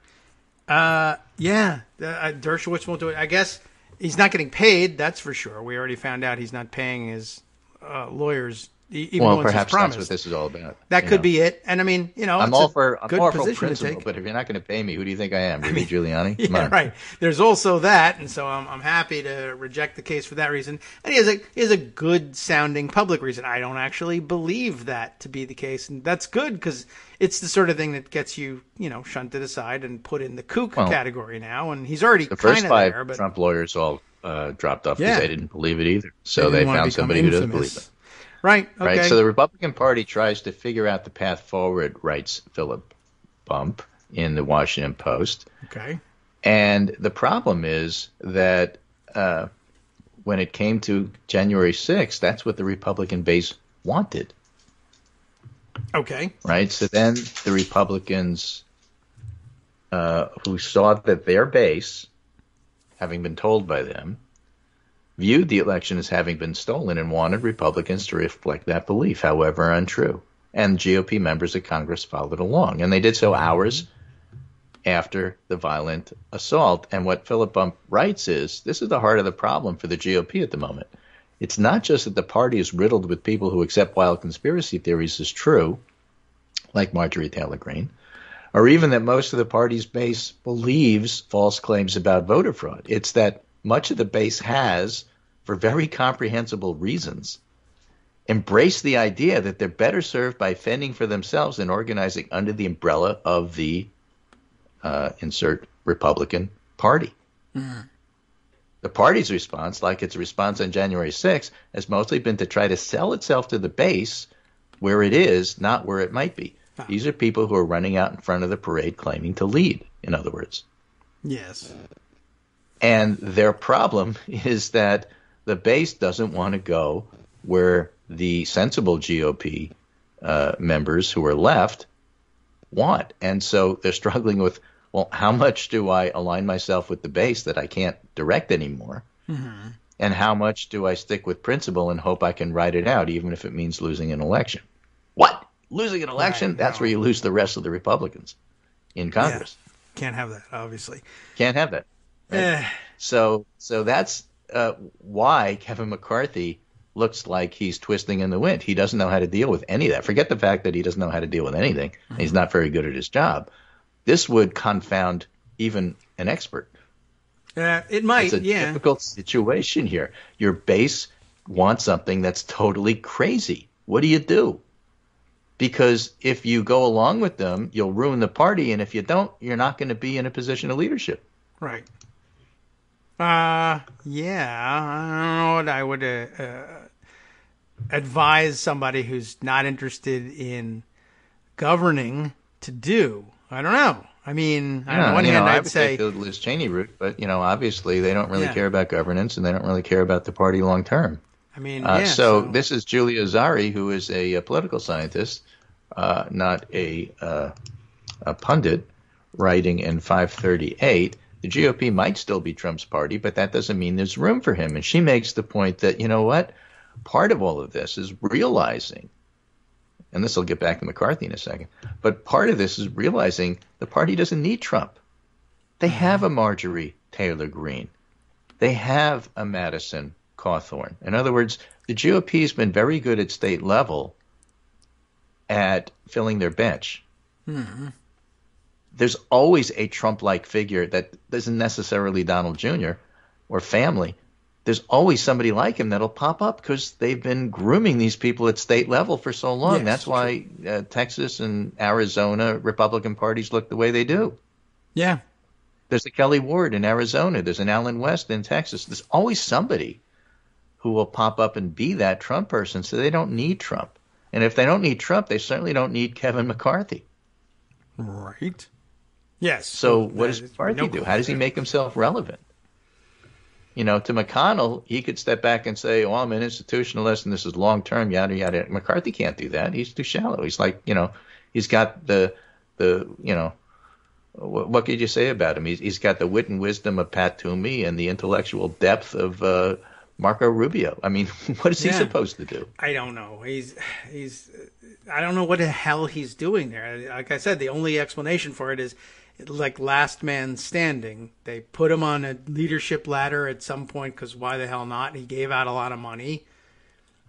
Dershowitz won't do it. I guess he's not getting paid, that's for sure. We already found out he's not paying his lawyers even Well, once he's perhaps promised. that's what this is all about. That could be it. And I mean, I'm it's all a for good position to principle, take. but if you're not going to pay me, who do you think I am? Rudy Giuliani? Come Yeah, on. right. There's also that, and so I'm happy to reject the case for that reason. And he has a good sounding public reason. I don't actually believe that to be the case, and that's good because it's the sort of thing that gets you, shunted aside and put in the kook category now. And he's already The first kind of five there, but Trump lawyers all dropped off because they didn't believe it either. So they they want to found become somebody who does infamous. believe it. Right. Okay. Right. So the Republican Party tries to figure out the path forward, writes Philip Bump in the Washington Post. Okay. And the problem is that when it came to January 6th, that's what the Republican base wanted. Okay. Right. So then the Republicans who saw that their base, having been told by them, viewed the election as having been stolen and wanted Republicans to reflect that belief, however untrue. And GOP members of Congress followed along. And they did so hours after the violent assault. And what Philip Bump writes is, this is the heart of the problem for the GOP at the moment. It's not just that the party is riddled with people who accept wild conspiracy theories as true, like Marjorie Taylor Greene, or even that most of the party's base believes false claims about voter fraud. It's that much of the base has, for very comprehensible reasons, embraced the idea that they're better served by fending for themselves than organizing under the umbrella of the insert Republican Party. Mm. The party's response, like its response on January 6th, has mostly been to try to sell itself to the base where it is, not where it might be. Ah. These are people who are running out in front of the parade claiming to lead, in other words. Yes. And their problem is that the base doesn't want to go where the sensible GOP members who are left want. And so they're struggling with, well, how much do I align myself with the base that I can't direct anymore? Mm-hmm. And how much do I stick with principle and hope I can ride it out, even if it means losing an election? What? Losing an election? Right, that's where you lose the rest of the Republicans in Congress. Yeah. Can't have that, obviously. Can't have that. Right? So that's why Kevin McCarthy looks like he's twisting in the wind. He doesn't know how to deal with any of that. Forget the fact that he doesn't know how to deal with anything. Mm-hmm. He's not very good at his job. This would confound even an expert. It might, It's a difficult situation here. Your base wants something that's totally crazy. What do you do? Because if you go along with them, you'll ruin the party, and if you don't, you're not going to be in a position of leadership. Right. I don't know what I would advise somebody who's not interested in governing to do. I don't know. I mean, on one hand, I'd say the Liz Cheney route, but obviously they don't really care about governance, and they don't really care about the party long term. I mean, so this is Julia Azari, who is a political scientist, not a pundit, writing in 538. The GOP might still be Trump's party, but that doesn't mean there's room for him. And she makes the point that, you know what, part of all of this is realizing, and this will get back to McCarthy in a second, but part of this is realizing the party doesn't need Trump. They have a Marjorie Taylor Greene. They have a Madison Cawthorn. In other words, the GOP has been very good at state level at filling their bench. Mm-hmm. There's always a Trump-like figure that isn't necessarily Donald Jr. or family. There's always somebody like him that'll pop up because they've been grooming these people at state level for so long. Yes, that's why Texas and Arizona Republican parties look the way they do. Yeah. There's a Kelly Ward in Arizona. There's an Alan West in Texas. There's always somebody who will pop up and be that Trump person, so they don't need Trump. And if they don't need Trump, they certainly don't need Kevin McCarthy. Right. Yes. So what does McCarthy do? How does he make himself relevant? To McConnell, he could step back and say, I'm an institutionalist and this is long-term, yada, yada. McCarthy can't do that. He's too shallow. He's like, he's got the what could you say about him? He's got the wit and wisdom of Pat Toomey and the intellectual depth of Marco Rubio. I mean, what is he supposed to do? I don't know. He's I don't know what the hell he's doing there. Like I said, the only explanation for it is like last man standing. They put him on a leadership ladder at some point because why the hell not? He gave out a lot of money.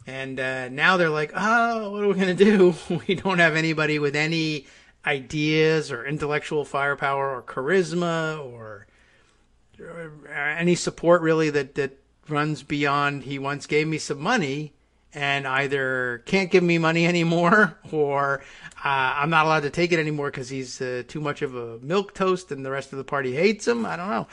And now they're like, oh, what are we going to do? We don't have anybody with any ideas or intellectual firepower or charisma or any support really that runs beyond he once gave me some money and either can't give me money anymore or I'm not allowed to take it anymore because he's too much of a milquetoast and the rest of the party hates him. I don't know.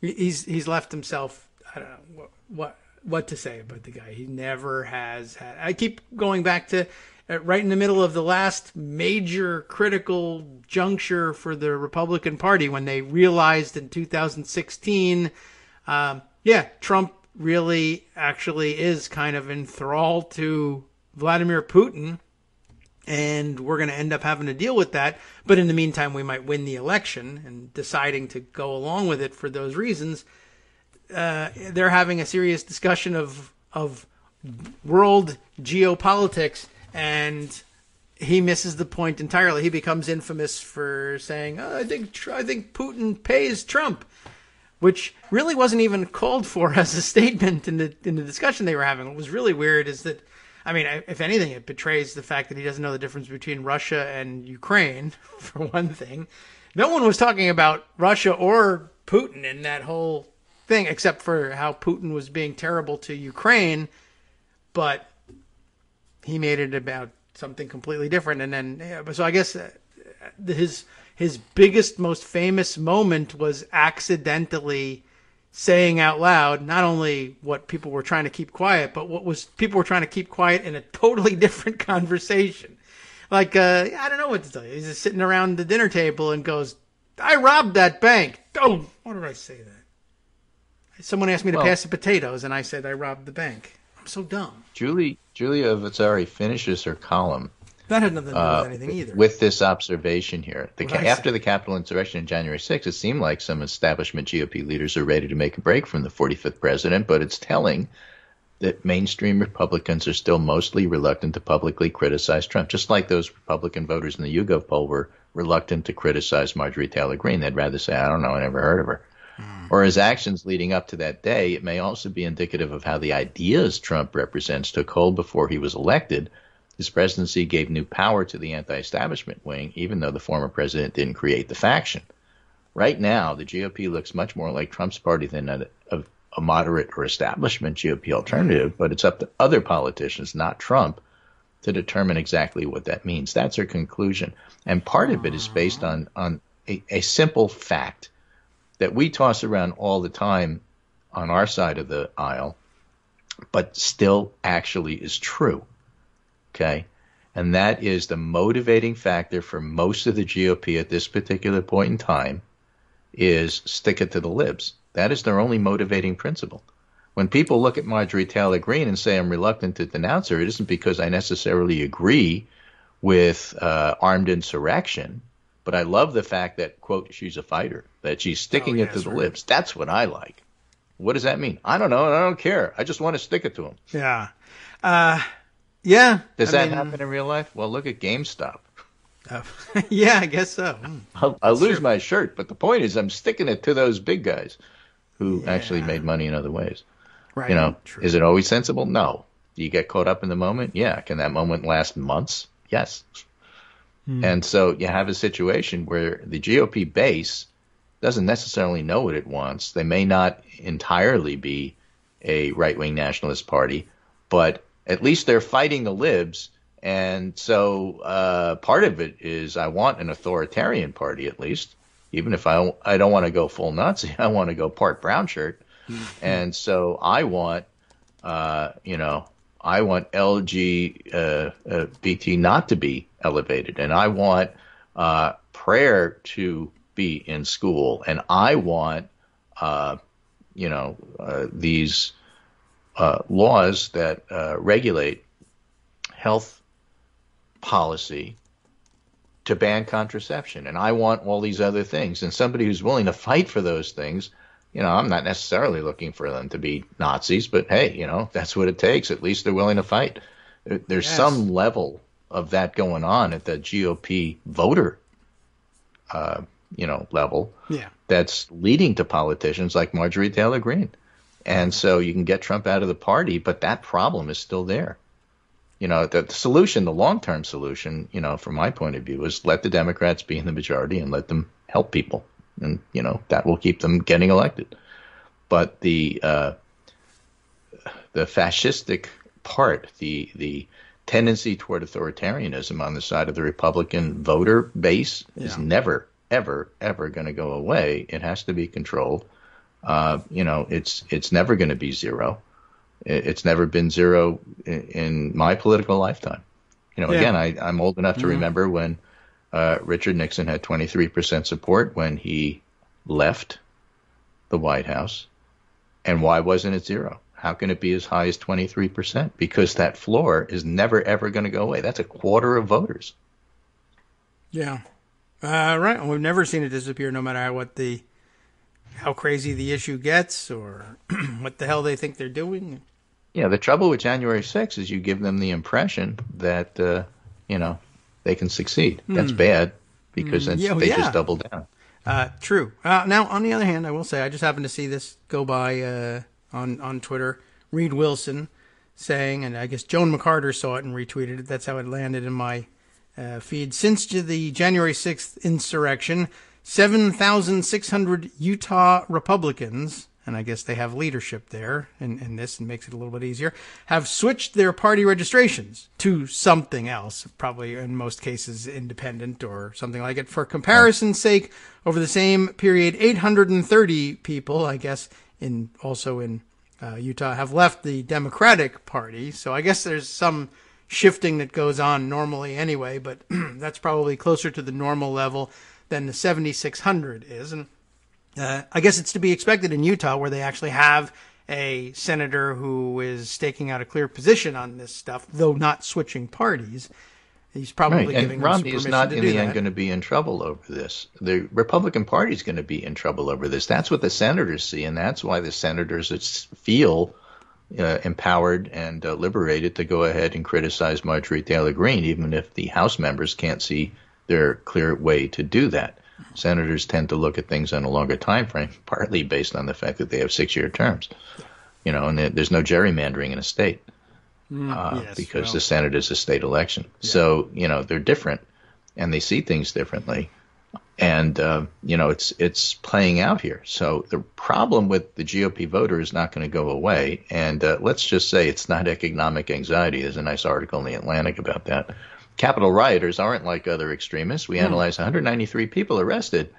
He's left himself, I don't know what to say about the guy. He never has had. I keep going back to right in the middle of the last major critical juncture for the Republican Party when they realized in 2016, Trump really actually is kind of enthralled to Vladimir Putin, and we're going to end up having to deal with that. But in the meantime, we might win the election, and deciding to go along with it for those reasons, they're having a serious discussion of world geopolitics, and he misses the point entirely. He becomes infamous for saying, I think Putin pays Trump, which really wasn't even called for as a statement in the discussion they were having. What was really weird is that, I mean, if anything, it betrays the fact that he doesn't know the difference between Russia and Ukraine, for one thing. No one was talking about Russia or Putin in that whole thing, except for how Putin was being terrible to Ukraine, but he made it about something completely different. And then, so I guess his biggest, most famous moment was accidentally saying out loud not only what people were trying to keep quiet, but people were trying to keep quiet in a totally different conversation. Like, I don't know what to tell you. He's just sitting around the dinner table and goes, I robbed that bank. Oh, why did I say that? Someone asked me to pass the potatoes, and I said I robbed the bank. I'm so dumb. Julia Vazzari finishes her column. That had nothing to do with anything either. With this observation here. After the Capitol insurrection on January 6th, it seemed like some establishment GOP leaders are ready to make a break from the 45th president, but it's telling that mainstream Republicans are still mostly reluctant to publicly criticize Trump, just like those Republican voters in the YouGov poll were reluctant to criticize Marjorie Taylor Greene. They'd rather say, I don't know, I never heard of her. Or his actions leading up to that day. It may also be indicative of how the ideas Trump represents took hold before he was elected. His presidency gave new power to the anti-establishment wing, even though the former president didn't create the faction. Right now, the GOP looks much more like Trump's party than a moderate or establishment GOP alternative, but it's up to other politicians, not Trump, to determine exactly what that means. That's her conclusion. And part of it is based on a simple fact that we toss around all the time on our side of the aisle, but still actually is true. Okay? And that is the motivating factor for most of the GOP at this particular point in time is stick it to the libs. That is their only motivating principle. When people look at Marjorie Taylor Greene and say I'm reluctant to denounce her, it isn't because I necessarily agree with armed insurrection, but I love the fact that, quote, she's a fighter, that she's sticking it to the libs. That's what I like. What does that mean? I don't know, and I don't care. I just want to stick it to them. Yeah. Yeah. Does that happen in real life? Well, look at GameStop. Yeah, I guess so. I'll lose my shirt, but the point is I'm sticking it to those big guys who actually made money in other ways. Right. You know, True. Is it always sensible? No. Do you get caught up in the moment? Yeah. Can that moment last months? Yes. And so you have a situation where the GOP base doesn't necessarily know what it wants. They may not entirely be a right-wing nationalist party, but at least they're fighting the libs. And so part of it is I want an authoritarian party, at least, even if I don't want to go full Nazi. I want to go part brown shirt. And so I want, I want LGBT not to be elevated, and I want prayer to be in school, and I want, these laws that regulate health policy to ban contraception, and I want all these other things. And somebody who's willing to fight for those things, I'm not necessarily looking for them to be Nazis, but hey, that's what it takes. At least they're willing to fight. There's some level of that going on at the GOP voter, level. Yeah. That's leading to politicians like Marjorie Taylor Greene. And so you can get Trump out of the party, but that problem is still there. the solution, the long-term solution, from my point of view, is let the Democrats be in the majority and let them help people. And, that will keep them getting elected. But the fascistic part, the tendency toward authoritarianism on the side of the Republican voter base is never, ever, ever going to go away. It has to be controlled. It's never going to be zero. It's never been zero in my political lifetime. Again, I'm old enough to remember when Richard Nixon had 23% support when he left the White House. And why wasn't it zero? How can it be as high as 23%? Because that floor is never, ever going to go away. That's a quarter of voters. Yeah. Right. We've never seen it disappear, no matter how crazy the issue gets or what the hell they think they're doing. Yeah, the trouble with January 6th is you give them the impression that, they can succeed. That's bad because they just double down. True. Now, on the other hand, I will say I just happened to see this go by on Twitter. Reed Wilson saying, and I guess Joan McCarter saw it and retweeted it. That's how it landed in my feed. Since the January 6th insurrection, 7,600 Utah Republicans, and I guess they have leadership there in this and makes it a little bit easier, have switched their party registrations to something else, probably in most cases independent or something like it. For comparison's sake, over the same period, 830 people, I guess, also in Utah, have left the Democratic Party. So I guess there's some shifting that goes on normally anyway, but that's probably closer to the normal level than the 7,600 is. And I guess it's to be expected in Utah, where they actually have a senator who is staking out a clear position on this stuff, though not switching parties. He's probably giving them some permission to do that. And Romney is not, in the end, going to be in trouble over this. The Republican Party is going to be in trouble over this. That's what the senators see, and that's why the senators feel empowered and liberated to go ahead and criticize Marjorie Taylor Greene, even if the House members can't see their clear way to do that. Senators tend to look at things on a longer time frame, partly based on the fact that they have 6-year terms, and there's no gerrymandering in a state because the Senate is a state election. Yeah. So, they're different and they see things differently. And, it's playing out here. So the problem with the GOP voter is not going to go away. And let's just say it's not economic anxiety. There's a nice article in The Atlantic about that. Capitol rioters aren't like other extremists. We analyzed 193 people arrested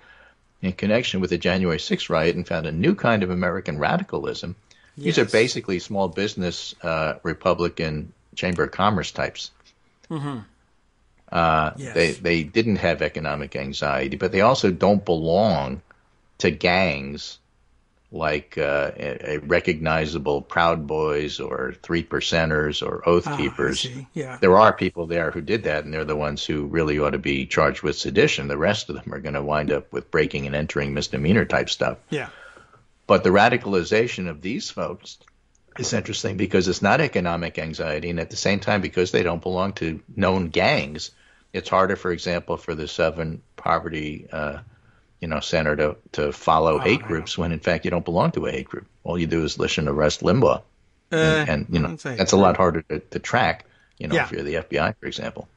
in connection with the January 6th riot and found a new kind of American radicalism. Yes. These are basically small business Republican Chamber of Commerce types. Mm-hmm. Yes. They didn't have economic anxiety, but they also don't belong to gangs like a recognizable Proud Boys or Three Percenters or Oath Keepers. Yeah. There are people there who did that, and they're the ones who really ought to be charged with sedition. The rest of them are going to wind up with breaking and entering misdemeanor type stuff. Yeah. But the radicalization of these folks is interesting because it's not economic anxiety, and at the same time, because they don't belong to known gangs, it's harder, for example, for the Southern Poverty Center to follow hate groups when, in fact, you don't belong to a hate group. All you do is listen to Rush Limbaugh. And that's a lot harder to track, if you're the FBI, for example.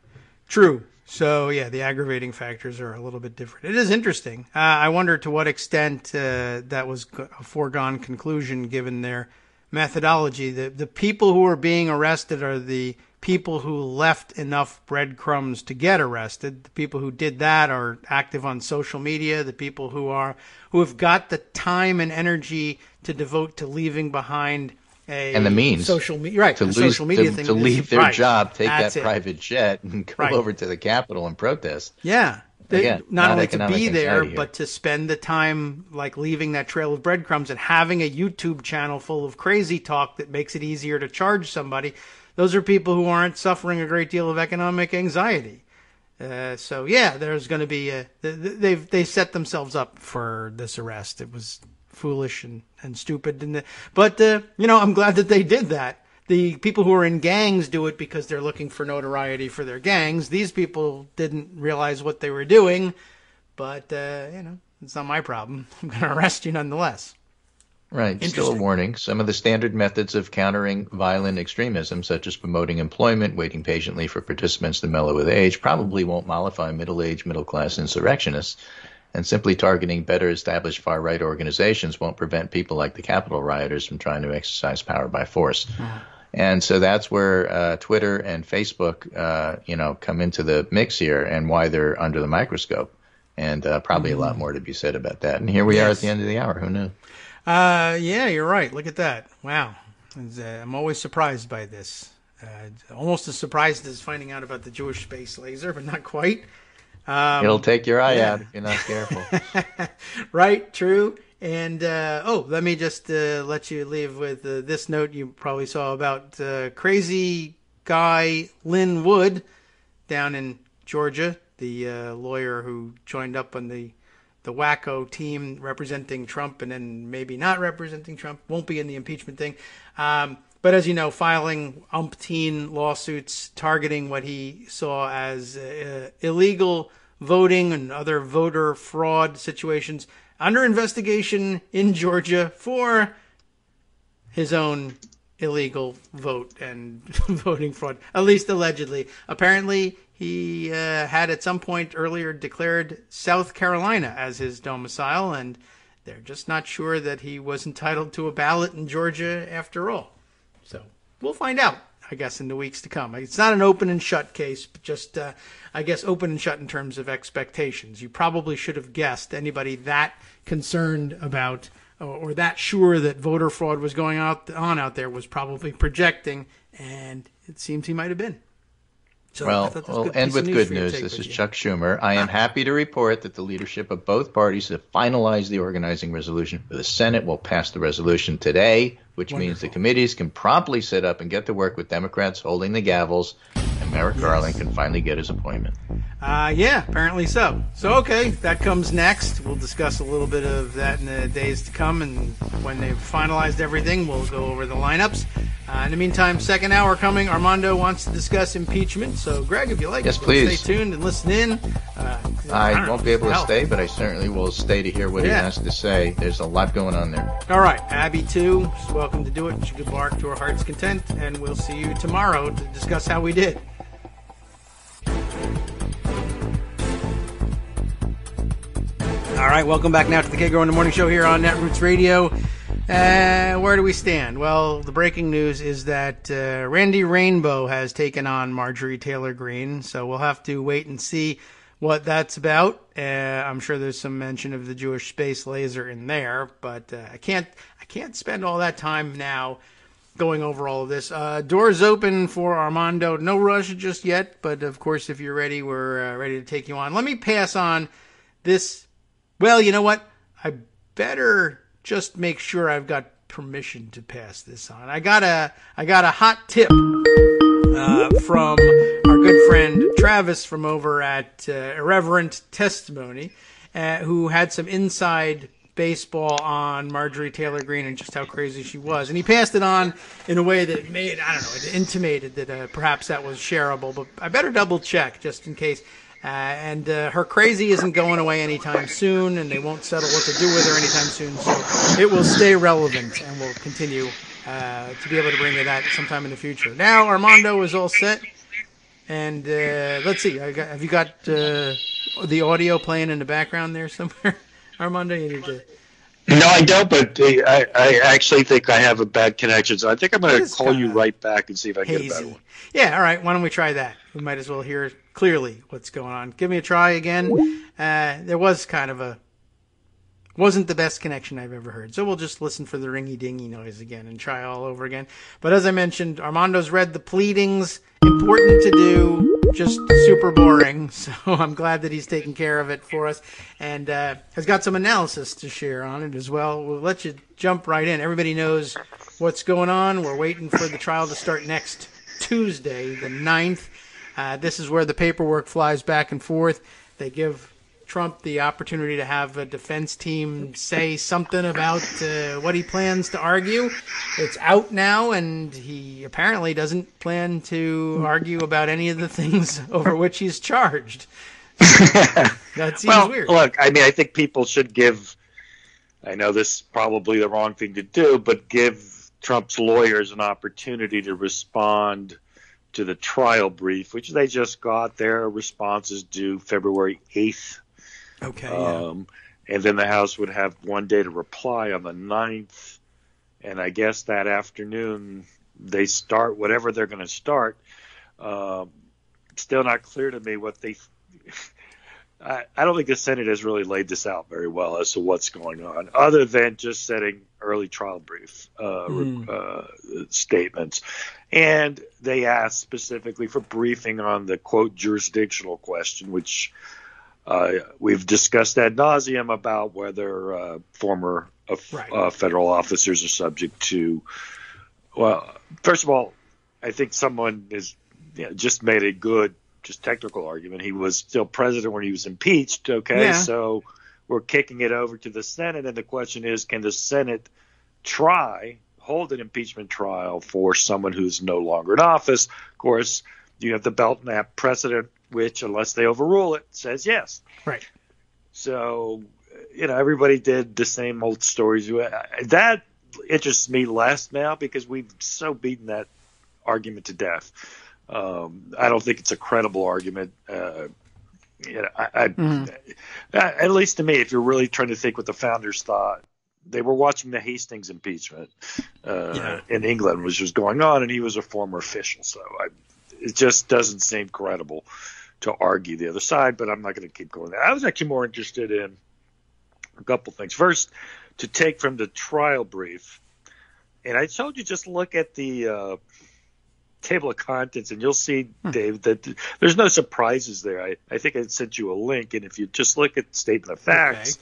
True. So, the aggravating factors are a little bit different. It is interesting. I wonder to what extent that was a foregone conclusion given their methodology. The people who are being arrested are the people who left enough breadcrumbs to get arrested. The people who did that are active on social media. The people who have got the time and energy to devote to leaving behind and the means social media, right? Social media thing to leave their job, take That's that private jet, and go over to the Capitol and protest. Yeah. Again, not only to be there, but to spend the time like leaving that trail of breadcrumbs and having a YouTube channel full of crazy talk that makes it easier to charge somebody. Those are people who aren't suffering a great deal of economic anxiety. There's going to be they set themselves up for this arrest. It was foolish and stupid. But I'm glad that they did that. The people who are in gangs do it because they're looking for notoriety for their gangs. These people didn't realize what they were doing, but it's not my problem. I'm going to arrest you nonetheless. Right. Still a warning. Some of the standard methods of countering violent extremism, such as promoting employment, waiting patiently for participants to mellow with age, probably won't mollify middle-aged, middle-class insurrectionists. And simply targeting better established far-right organizations won't prevent people like the Capitol rioters from trying to exercise power by force. Mm. And so that's where Twitter and Facebook, come into the mix here, and why they're under the microscope. And probably a lot more to be said about that. And here we are at the end of the hour. Who knew? Yeah, you're right. Look at that. Wow. I'm always surprised by this. Almost as surprised as finding out about the Jewish space laser, but not quite. It'll take your eye out if you're not careful. Right, true. And, let me just let you leave with this note you probably saw about crazy guy Lynn Wood down in Georgia, the lawyer who joined up on the wacko team representing Trump and then maybe not representing Trump, won't be in the impeachment thing. But as you know, filing umpteen lawsuits targeting what he saw as illegal voting and other voter fraud situations under investigation in Georgia for his own illegal vote and voting fraud, at least allegedly. Apparently, he had at some point earlier declared South Carolina as his domicile, and they're just not sure that he was entitled to a ballot in Georgia after all. So we'll find out, I guess, in the weeks to come. It's not an open and shut case, but just, I guess, open and shut in terms of expectations. You probably should have guessed, anybody that concerned about or that sure that voter fraud was going on out there was probably projecting, and it seems he might have been. So well, we'll end with good news. This is Chuck Schumer. I am happy to report that the leadership of both parties have finalized the organizing resolution. The Senate will pass the resolution today, which means the committees can promptly sit up and get to work with Democrats holding the gavels, and Merrick Garland can finally get his appointment. Yeah, apparently so. So, okay, that comes next. We'll discuss a little bit of that in the days to come, and when they've finalized everything, we'll go over the lineups. In the meantime, second hour coming. Armando wants to discuss impeachment. So, Greg, if you like, yes, please. Stay tuned and listen in. I won't be able to stay, but I certainly will stay to hear what he has to say. There's a lot going on there. All right. Abby, too, is welcome to do it. She could bark to her heart's content, and we'll see you tomorrow to discuss how we did. All right, welcome back now to the Kagro in the Morning Show here on Netroots Radio. Where do we stand? Well, the breaking news is that Randy Rainbow has taken on Marjorie Taylor Greene, so we'll have to wait and see what that's about. I'm sure there's some mention of the Jewish space laser in there, but I can't spend all that time now going over all of this. Doors open for Armando. No rush just yet, but of course, if you're ready, we're ready to take you on. Let me pass on this. Well, you know what? I better just make sure I've got permission to pass this on. I got a hot tip from our good friend Travis from over at Irreverent Testimony, who had some inside baseball on Marjorie Taylor Greene and just how crazy she was. And he passed it on in a way that it intimated that perhaps that was shareable, but I better double check just in case. And her crazy isn't going away anytime soon, and they won't settle what to do with her anytime soon, so it will stay relevant, and we'll continue to be able to bring you that sometime in the future. Now, Armando is all set, and let's see, have you got the audio playing in the background there somewhere? Armando, you need to... No, I don't, but I actually think I have a bad connection, so I think I'm going to call you right back and see if I can get a better one. Yeah, all right, why don't we try that? We might as well hear clearly what's going on. Give me a try again. There was wasn't the best connection I've ever heard, so we'll just listen for the ringy-dingy noise again and try all over again. But as I mentioned, Armando's read the pleadings, important to do, just super boring, so I'm glad that he's taking care of it for us, and has got some analysis to share on it as well. We'll let you jump right in. Everybody knows what's going on. We're waiting for the trial to start next Tuesday, the 9th. This is where the paperwork flies back and forth. They give Trump the opportunity to have a defense team say something about what he plans to argue. It's out now, and he apparently doesn't plan to argue about any of the things over which he's charged. That seems weird. Look, I mean, I think people should give I know this is probably the wrong thing to do, but give Trump's lawyers an opportunity to respond to the trial brief, which they just got. Their responses due February 8th. Okay. Yeah. And then the House would have one day to reply on the 9th. And I guess that afternoon they start whatever they're going to start. Still not clear to me what they. I don't think the Senate has really laid this out very well as to what's going on, other than just setting early trial brief statements. And they asked specifically for briefing on the, quote, jurisdictional question, which we've discussed ad nauseum about whether former federal officers are subject to. Well, first of all, I think someone is just made a good, just technical argument. He was still president when he was impeached. Okay, so we're kicking it over to the Senate, and the question is, can the Senate hold an impeachment trial for someone who's no longer in office? Of course, you have the Belknap precedent, which, unless they overrule it, says yes. Right. So, everybody did the same old stories. That interests me less now because we've so beaten that argument to death. I don't think it's a credible argument. At least to me, if you're really trying to think what the founders thought, they were watching the Hastings impeachment in England, which was going on, and he was a former official. So it just doesn't seem credible to argue the other side, but I'm not going to keep going there. I was actually more interested in a couple things. First, to take from the trial brief, and I told you just look at the table of contents, and you'll see, Dave, that there's no surprises there. I think I sent you a link, and if you just look at the statement of facts,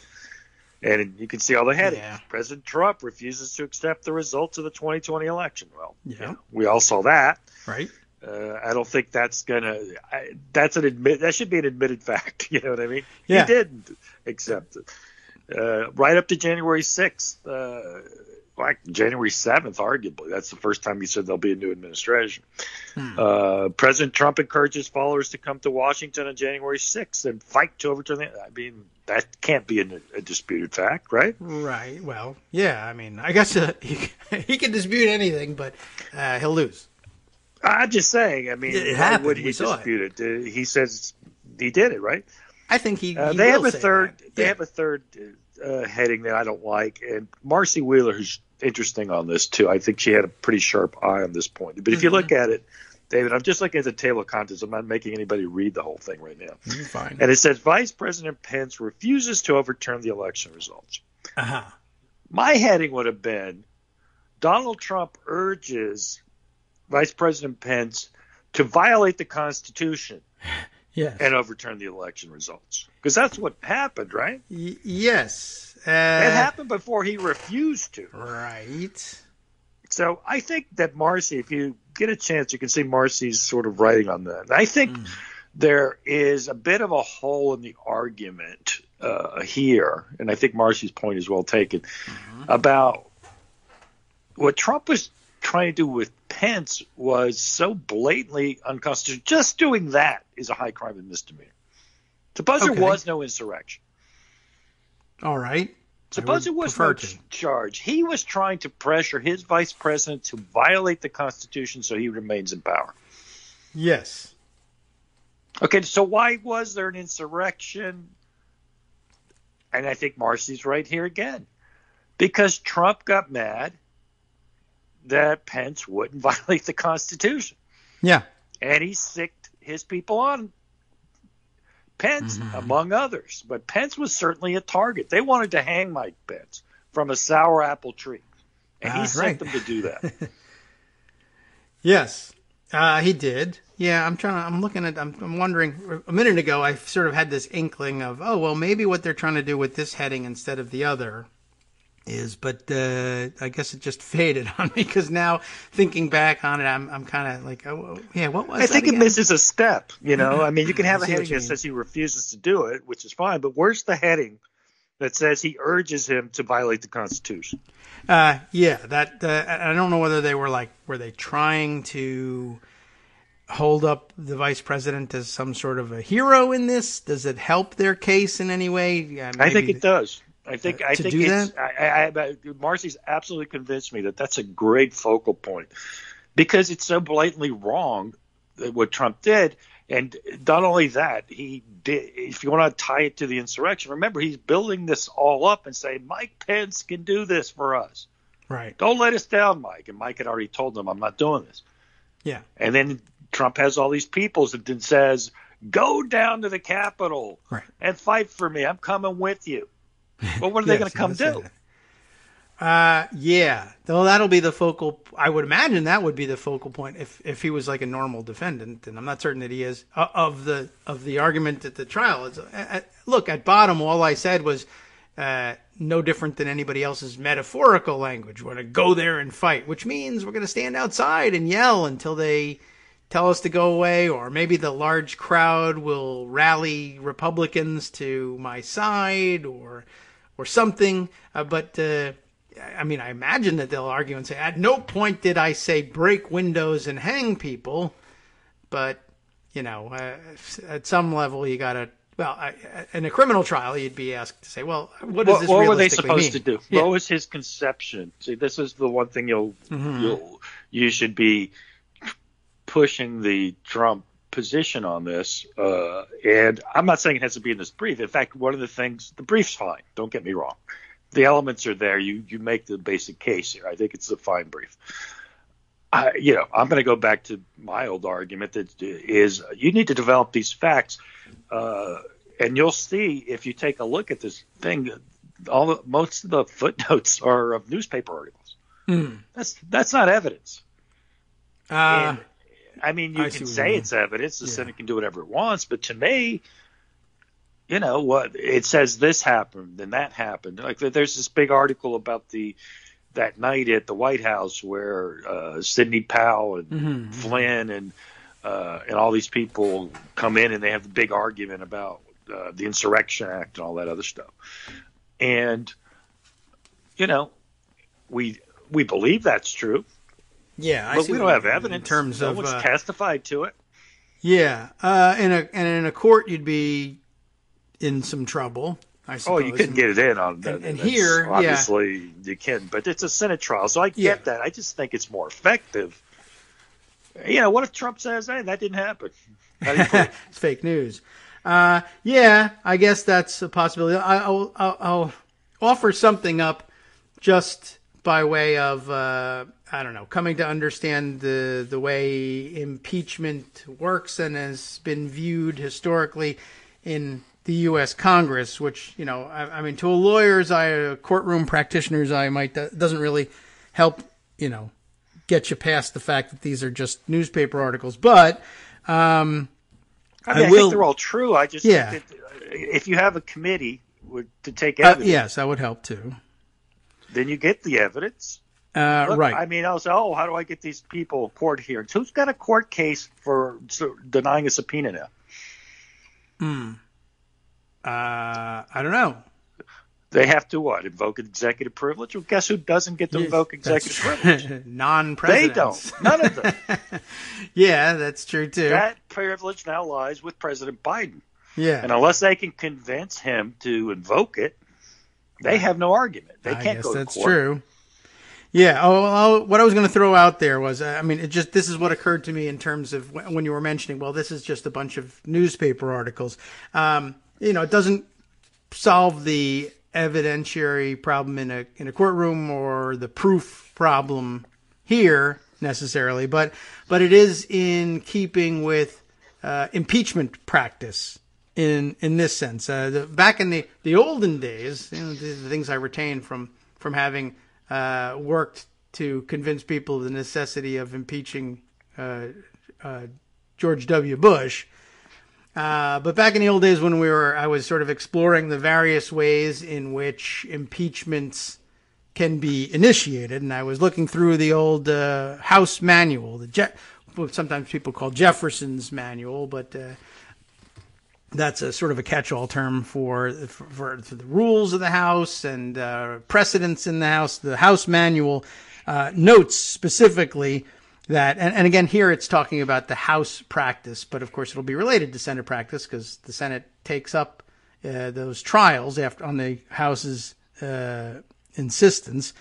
and you can see all the headings. Yeah. President Trump refuses to accept the results of the 2020 election. Well, we all saw that. Right. I don't think that's that should be an admitted fact. You know what I mean? Yeah. He didn't accept it. Right up to January 6th, like January 7th, arguably. That's the first time he said there'll be a new administration. President Trump encourages followers to come to Washington on January 6th and fight to overturn it. I mean, that can't be a disputed fact, right? Right. Well, yeah. I mean, I guess he can dispute anything, but he'll lose. I'm just saying. I mean, it happened. Would he dispute it? He says he did it, right? I think he they have a third. They have a third heading that I don't like, and Marcy Wheeler, who's interesting on this too. I think she had a pretty sharp eye on this point. But if you look at it, David, I'm just looking at the table of contents. I'm not making anybody read the whole thing right now. You're fine. And it says Vice President Pence refuses to overturn the election results. My heading would have been Donald Trump urges Vice President Pence to violate the Constitution and overturn the election results. Because that's what happened, right? Yes. It happened before he refused to. Right. So I think that Marcy, if you get a chance, you can see Marcy's sort of writing on that. And I think there is a bit of a hole in the argument here, and I think Marcy's point is well taken, about what Trump was trying to do with Pence was so blatantly unconstitutional. Just doing that is a high crime and misdemeanor. Suppose there was no insurrection. All right. Suppose it was no charge. He was trying to pressure his vice president to violate the Constitution so he remains in power. Yes. Okay, so why was there an insurrection? And I think Marcy's right here again. Because Trump got mad that Pence wouldn't violate the Constitution. Yeah. And he sicked his people on Pence, among others. But Pence was certainly a target. They wanted to hang Mike Pence from a sour apple tree. And he sent them to do that. Yes, he did. Yeah, I'm wondering, a minute ago I sort of had this inkling of, maybe what they're trying to do with this heading instead of the other but I guess it just faded on me because now thinking back on it, I'm kind of like, what was that? I think again? It misses a step, I mean, you can have a heading that says he refuses to do it, which is fine, but where's the heading that says he urges him to violate the Constitution? I don't know whether were they trying to hold up the vice president as some sort of a hero in this? Does it help their case in any way? I think it does. I think do it's. that? Marcy's absolutely convinced me that that's a great focal point because it's so blatantly wrong what Trump did, and not only that, he did. If you want to tie it to the insurrection, remember he's building this all up and saying Mike Pence can do this for us. Right. Don't let us down, Mike. And Mike had already told them, I'm not doing this. Yeah. And then Trump has all these people that then says, go down to the Capitol and fight for me. I'm coming with you. Well, what are they going to come do? Yeah. Well, that'll be the focal. I would imagine that would be the focal point if he was like a normal defendant, and I'm not certain that he is of the argument at the trial. Look, at bottom, all I said was no different than anybody else's metaphorical language. We're going to go there and fight, which means we're going to stand outside and yell until they tell us to go away, or maybe the large crowd will rally Republicans to my side or something. But I mean, I imagine that they'll argue and say, at no point did I say break windows and hang people. But, you know, at some level you got to, well, in a criminal trial, you'd be asked to say, well, what does this realistically mean? What were they supposed to do? Yeah. What was his conception? See, this is the one thing you should be pushing the Trump position on this. And I'm not saying it has to be in this brief. In fact, one of the things, the brief's fine. Don't get me wrong. The elements are there. You make the basic case here. I think it's a fine brief. I'm going to go back to my old argument that is you need to develop these facts. And you'll see if you take a look at this thing, most of the footnotes are of newspaper articles. That's not evidence. I mean, you can say it's evidence. The Senate can do whatever it wants, but to me, you know what? It says this happened and that happened. Like there's this big article about that night at the White House where Sidney Powell and Flynn and all these people come in and they have the big argument about the Insurrection Act and all that other stuff. And you know, we believe that's true. Yeah, but we don't have evidence. In terms no of one's testified to it. Yeah, in a court, you'd be in some trouble, I suppose. Oh, you couldn't get it in on that. And here, obviously, you can, but it's a Senate trial, so I get that. I just think it's more effective. You know, what if Trump says, "Hey, that didn't happen"? How do you put it? It's fake news. Yeah, I guess that's a possibility. I'll offer something up just by way of I don't know, coming to understand the way impeachment works and has been viewed historically in the U.S. Congress, which, you know, I mean, to a lawyer's eye, a courtroom practitioner's eye, doesn't really help, you know, get you past the fact that these are just newspaper articles. But I think they're all true. I just think that if you have a committee to take evidence, yes, that would help too. Then you get the evidence. Look, right. I mean, I'll say, how do I get these people court hearings? Who's got a court case for denying a subpoena now? I don't know. They have to what? Invoke executive privilege? Well, guess who doesn't get to invoke executive privilege? Non-presidents. They don't. None of them. Yeah, that's true too. That privilege now lies with President Biden. Yeah. And unless they can convince him to invoke it, they have no argument. They can't go to court. I guess that's true. Yeah. What I was going to throw out there was, I mean, this is what occurred to me in terms of when you were mentioning, well, this is just a bunch of newspaper articles. You know, it doesn't solve the evidentiary problem in a courtroom or the proof problem here necessarily, but it is in keeping with impeachment practice in this sense. Back in the olden days, you know, the things I retain from having worked to convince people of the necessity of impeaching George W. Bush. But back in the old days when I was sort of exploring the various ways in which impeachments can be initiated, and I was looking through the old House manual, what sometimes people call Jefferson's manual, but that's a sort of a catch-all term for the rules of the House and precedents in the House. The House manual notes specifically that, and again, here it's talking about the House practice, but of course it'll be related to Senate practice because the Senate takes up those trials on the House's insistence.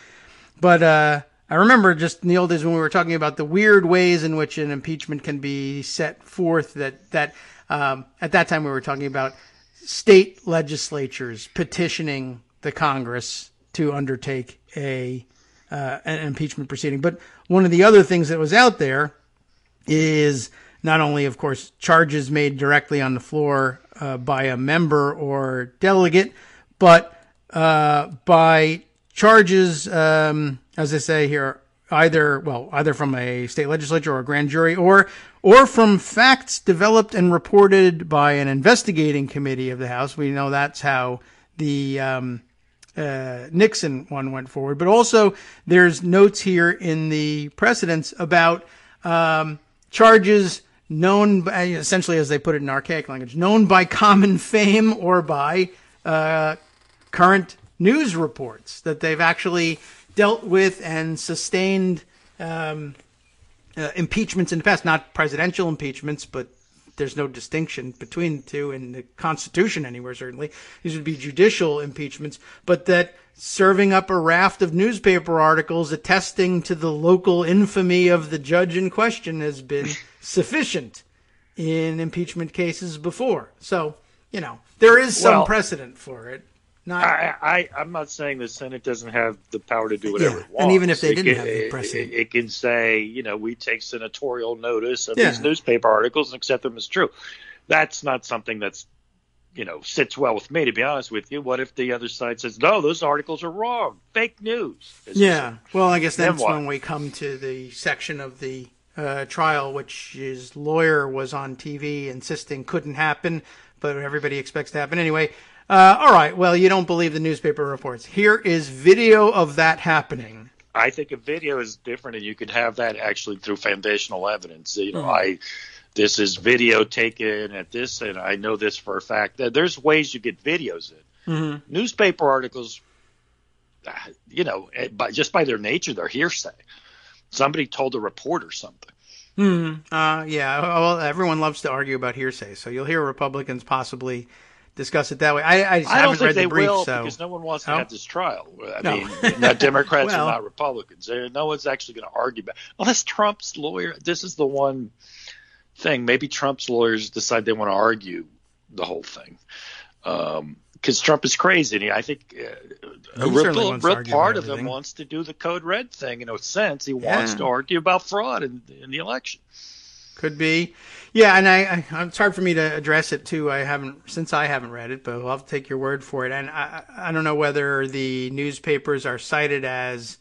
But I remember just in the old days when we were talking about the weird ways in which an impeachment can be set forth, that at that time we were talking about state legislatures petitioning the Congress to undertake an impeachment proceeding. But one of the other things that was out there is not only, of course, charges made directly on the floor by a member or delegate, but by charges, as I say here, either from a state legislature or a grand jury, or from facts developed and reported by an investigating committee of the House. We know that's how the Nixon one went forward. But also, there's notes here in the precedents about charges known by, essentially, as they put it in archaic language, known by common fame or by current news reports, that they've actually dealt with and sustained impeachments in the past. Not presidential impeachments, but there's no distinction between the two in the Constitution anywhere, certainly. These would be judicial impeachments, but that serving up a raft of newspaper articles attesting to the local infamy of the judge in question has been sufficient in impeachment cases before. So, there is some precedent for it. I'm not saying the Senate doesn't have the power to do whatever it wants. And even if they didn't have the precedent, it can say, we take senatorial notice of these newspaper articles and accept them as true. That's not something that's, sits well with me, to be honest with you. What if the other side says, no, those articles are wrong, fake news? Well, I guess that's when we come to the section of the trial, which his lawyer was on TV insisting couldn't happen, but everybody expects to happen anyway. All right. Well, you don't believe the newspaper reports. Here is video of that happening. I think a video is different, and you could have that actually through foundational evidence. This is video taken at this, and I know this for a fact. There's ways you get videos in. Mm-hmm. Newspaper articles, just by their nature, they're hearsay. Somebody told a reporter something. Well, everyone loves to argue about hearsay, so you'll hear Republicans possibly discuss it that way. I don't think they brief, will, because no one wants to have this trial. Mean, not Democrats and not Republicans. No one's actually going to argue about it. Unless Trump's lawyer, this is the one thing, maybe Trump's lawyers decide they want to argue the whole thing. Because Trump is crazy, and I think a real part of him wants to do the Code Red thing. In a sense, he wants to argue about fraud in the election. Could be. Yeah, and it's hard for me to address it too. I haven't read it, but I'll have to take your word for it. And I don't know whether the newspapers are cited as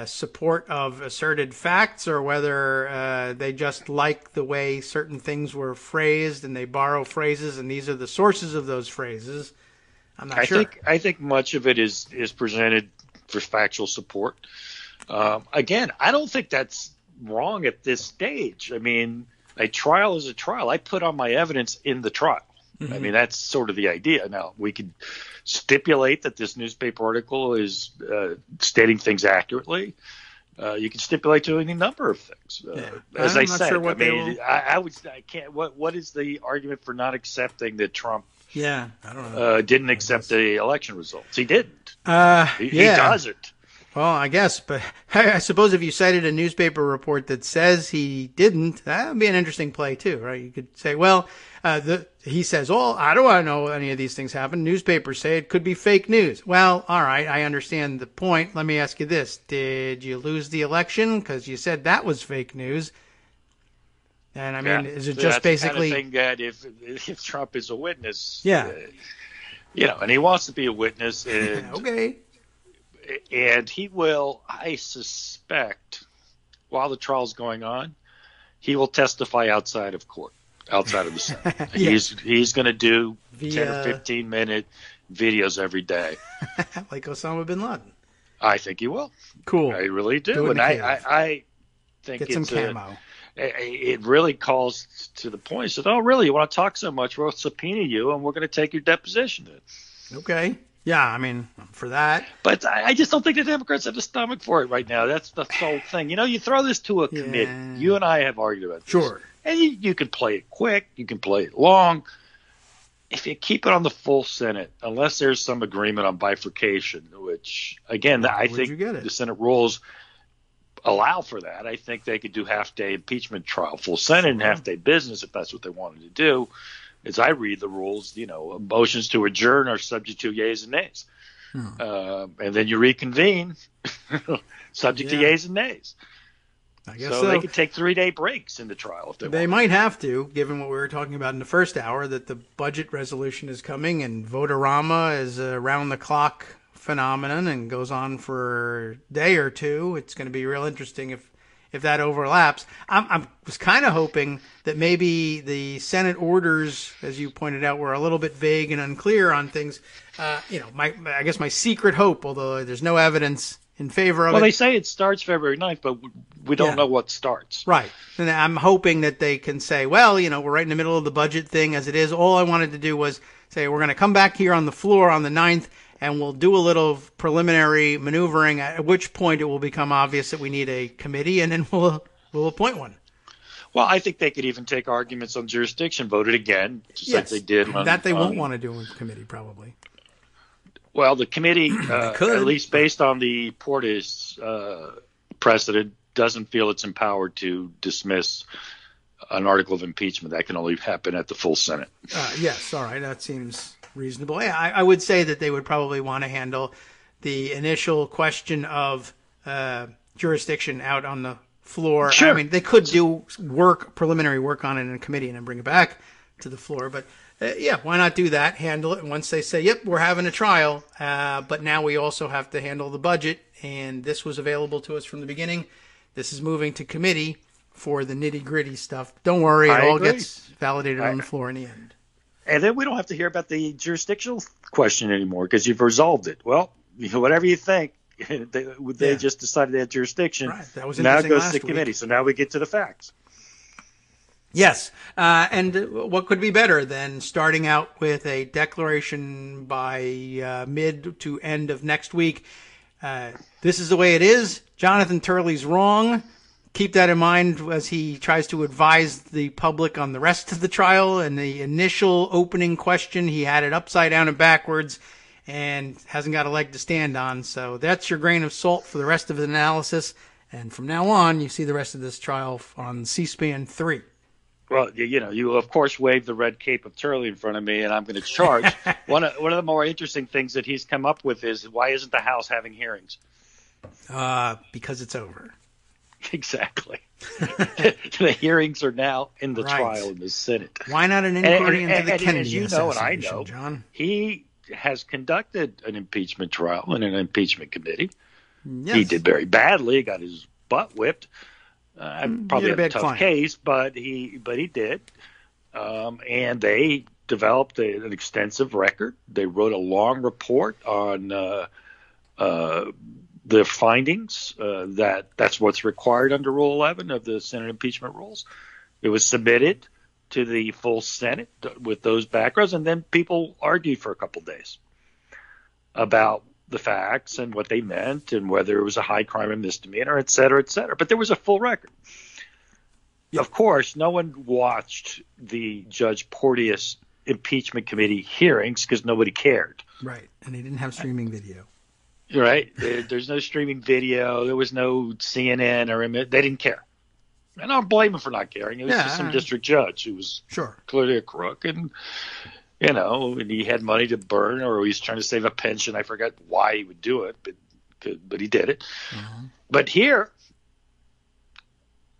support of asserted facts, or whether they just like the way certain things were phrased, and they borrow phrases, and these are the sources of those phrases. I'm not sure. I think much of it is presented for factual support. Again, I don't think that's wrong at this stage. I mean, a trial is a trial. I put on my evidence in the trial. Mm-hmm. I mean, that's sort of the idea. Now, we could stipulate that this newspaper article is stating things accurately. You can stipulate to any number of things. As I said, sure I can't. What is the argument for not accepting that Trump? I don't know. Didn't accept the election results. He didn't. He doesn't. Well, I guess, but I suppose if you cited a newspaper report that says he didn't, that would be an interesting play too, right? You could say, well, he says, I don't want to know any of these things happen. Newspapers say it could be fake news. Well, all right, I understand the point. Let me ask you this. Did you lose the election because you said that was fake news? And I mean, is it just basically the kind of thing that if Trump is a witness, and he wants to be a witness, and okay. And he will, I suspect, while the trial's going on, he will testify outside of court, outside of the Senate. He's going to do 10 or 15-minute videos every day. Like Osama bin Laden. I think he will. Cool. I really do. And I think get some camo. It really calls to the point. He said, really? You want to talk so much? We'll subpoena you, and we're going to take your deposition. Okay. Yeah, I mean, for that. But I just don't think the Democrats have the stomach for it right now. That's the whole thing. You throw this to a committee. You and I have argued about this. Sure. And you can play it quick. You can play it long. if you keep it on the full Senate, unless there's some agreement on bifurcation, which, again, I think the Senate rules allow for that. I think they could do half-day impeachment trial, full Senate, and half-day business if that's what they wanted to do. As I read the rules, motions to adjourn are subject to yeas and nays. And then you reconvene subject to yeas and nays. I guess so they could take 3-day breaks in the trial if they want. They might have to, given what we were talking about in the first hour, that the budget resolution is coming and Votorama is a round-the-clock phenomenon and goes on for a day or two. It's going to be real interesting if that overlaps. I was kind of hoping that maybe the Senate orders, as you pointed out, were a little bit vague and unclear on things. I guess my secret hope, although there's no evidence in favor of it. Well, they say it starts February 9th, but we don't know what starts. Right. And I'm hoping that they can say, well, we're right in the middle of the budget thing as it is. All I wanted to do was say we're going to come back here on the floor on the 9th and we'll do a little preliminary maneuvering, at which point it will become obvious that we need a committee, and then we'll appoint one. Well, I think they could even take arguments on jurisdiction, vote it again, just like they did. That they won't want to do in committee, probably. Well, the committee, at least based on the Portis precedent, doesn't feel it's empowered to dismiss an article of impeachment. That can only happen at the full Senate. Yes, all right, that seems reasonable. Yeah, I would say that they would probably want to handle the initial question of jurisdiction out on the floor. Sure. I mean, they could do preliminary work on it in a committee and then bring it back to the floor, but why not do that? Handle it. And once they say, yep, we're having a trial, but now we also have to handle the budget, and this was available to us from the beginning. This is moving to committee for the nitty-gritty stuff. Don't worry, it all gets validated on the floor in the end. And then we don't have to hear about the jurisdictional question anymore because you've resolved it. Well, whatever you think, they just decided they had jurisdiction. Right. That was now it goes last to committee. week. So now we get to the facts. Yes, and what could be better than starting out with a declaration by mid to end of next week? This is the way it is. Jonathan Turley's wrong. Keep that in mind as he tries to advise the public on the rest of the trial. And the initial opening question, he had it upside down and backwards and hasn't got a leg to stand on. So that's your grain of salt for the rest of the analysis. And from now on, you see the rest of this trial on C-SPAN 3. Well, you of course wave the red cape of Turley in front of me, and I'm going to charge. One of the more interesting things that he's come up with is why isn't the House having hearings? Because it's over. Exactly. The hearings are now in the trial in the Senate. Why not an inquiry into the Kennedy as you know, and I know, John? He has conducted an impeachment trial in an impeachment committee. Yes. He did very badly. He got his butt whipped. Probably a tough case, but he did. And they developed an extensive record. They wrote a long report on the findings. That's what's required under Rule 11 of the Senate impeachment rules. It was submitted to the full Senate with those backgrounds, and then people argued for a couple days about the facts and what they meant and whether it was a high crime or misdemeanor, et cetera, et cetera. But there was a full record. Yep. Of course, no one watched the Judge Porteous impeachment committee hearings because nobody cared. Right, and they didn't have streaming video. Right. There's no streaming video. There was no CNN or they didn't care. And I don't blame them for not caring. It was just some district judge who was clearly a crook, and and he had money to burn, or he was trying to save a pension. I forgot why he would do it, but he did it. Mm-hmm. But here,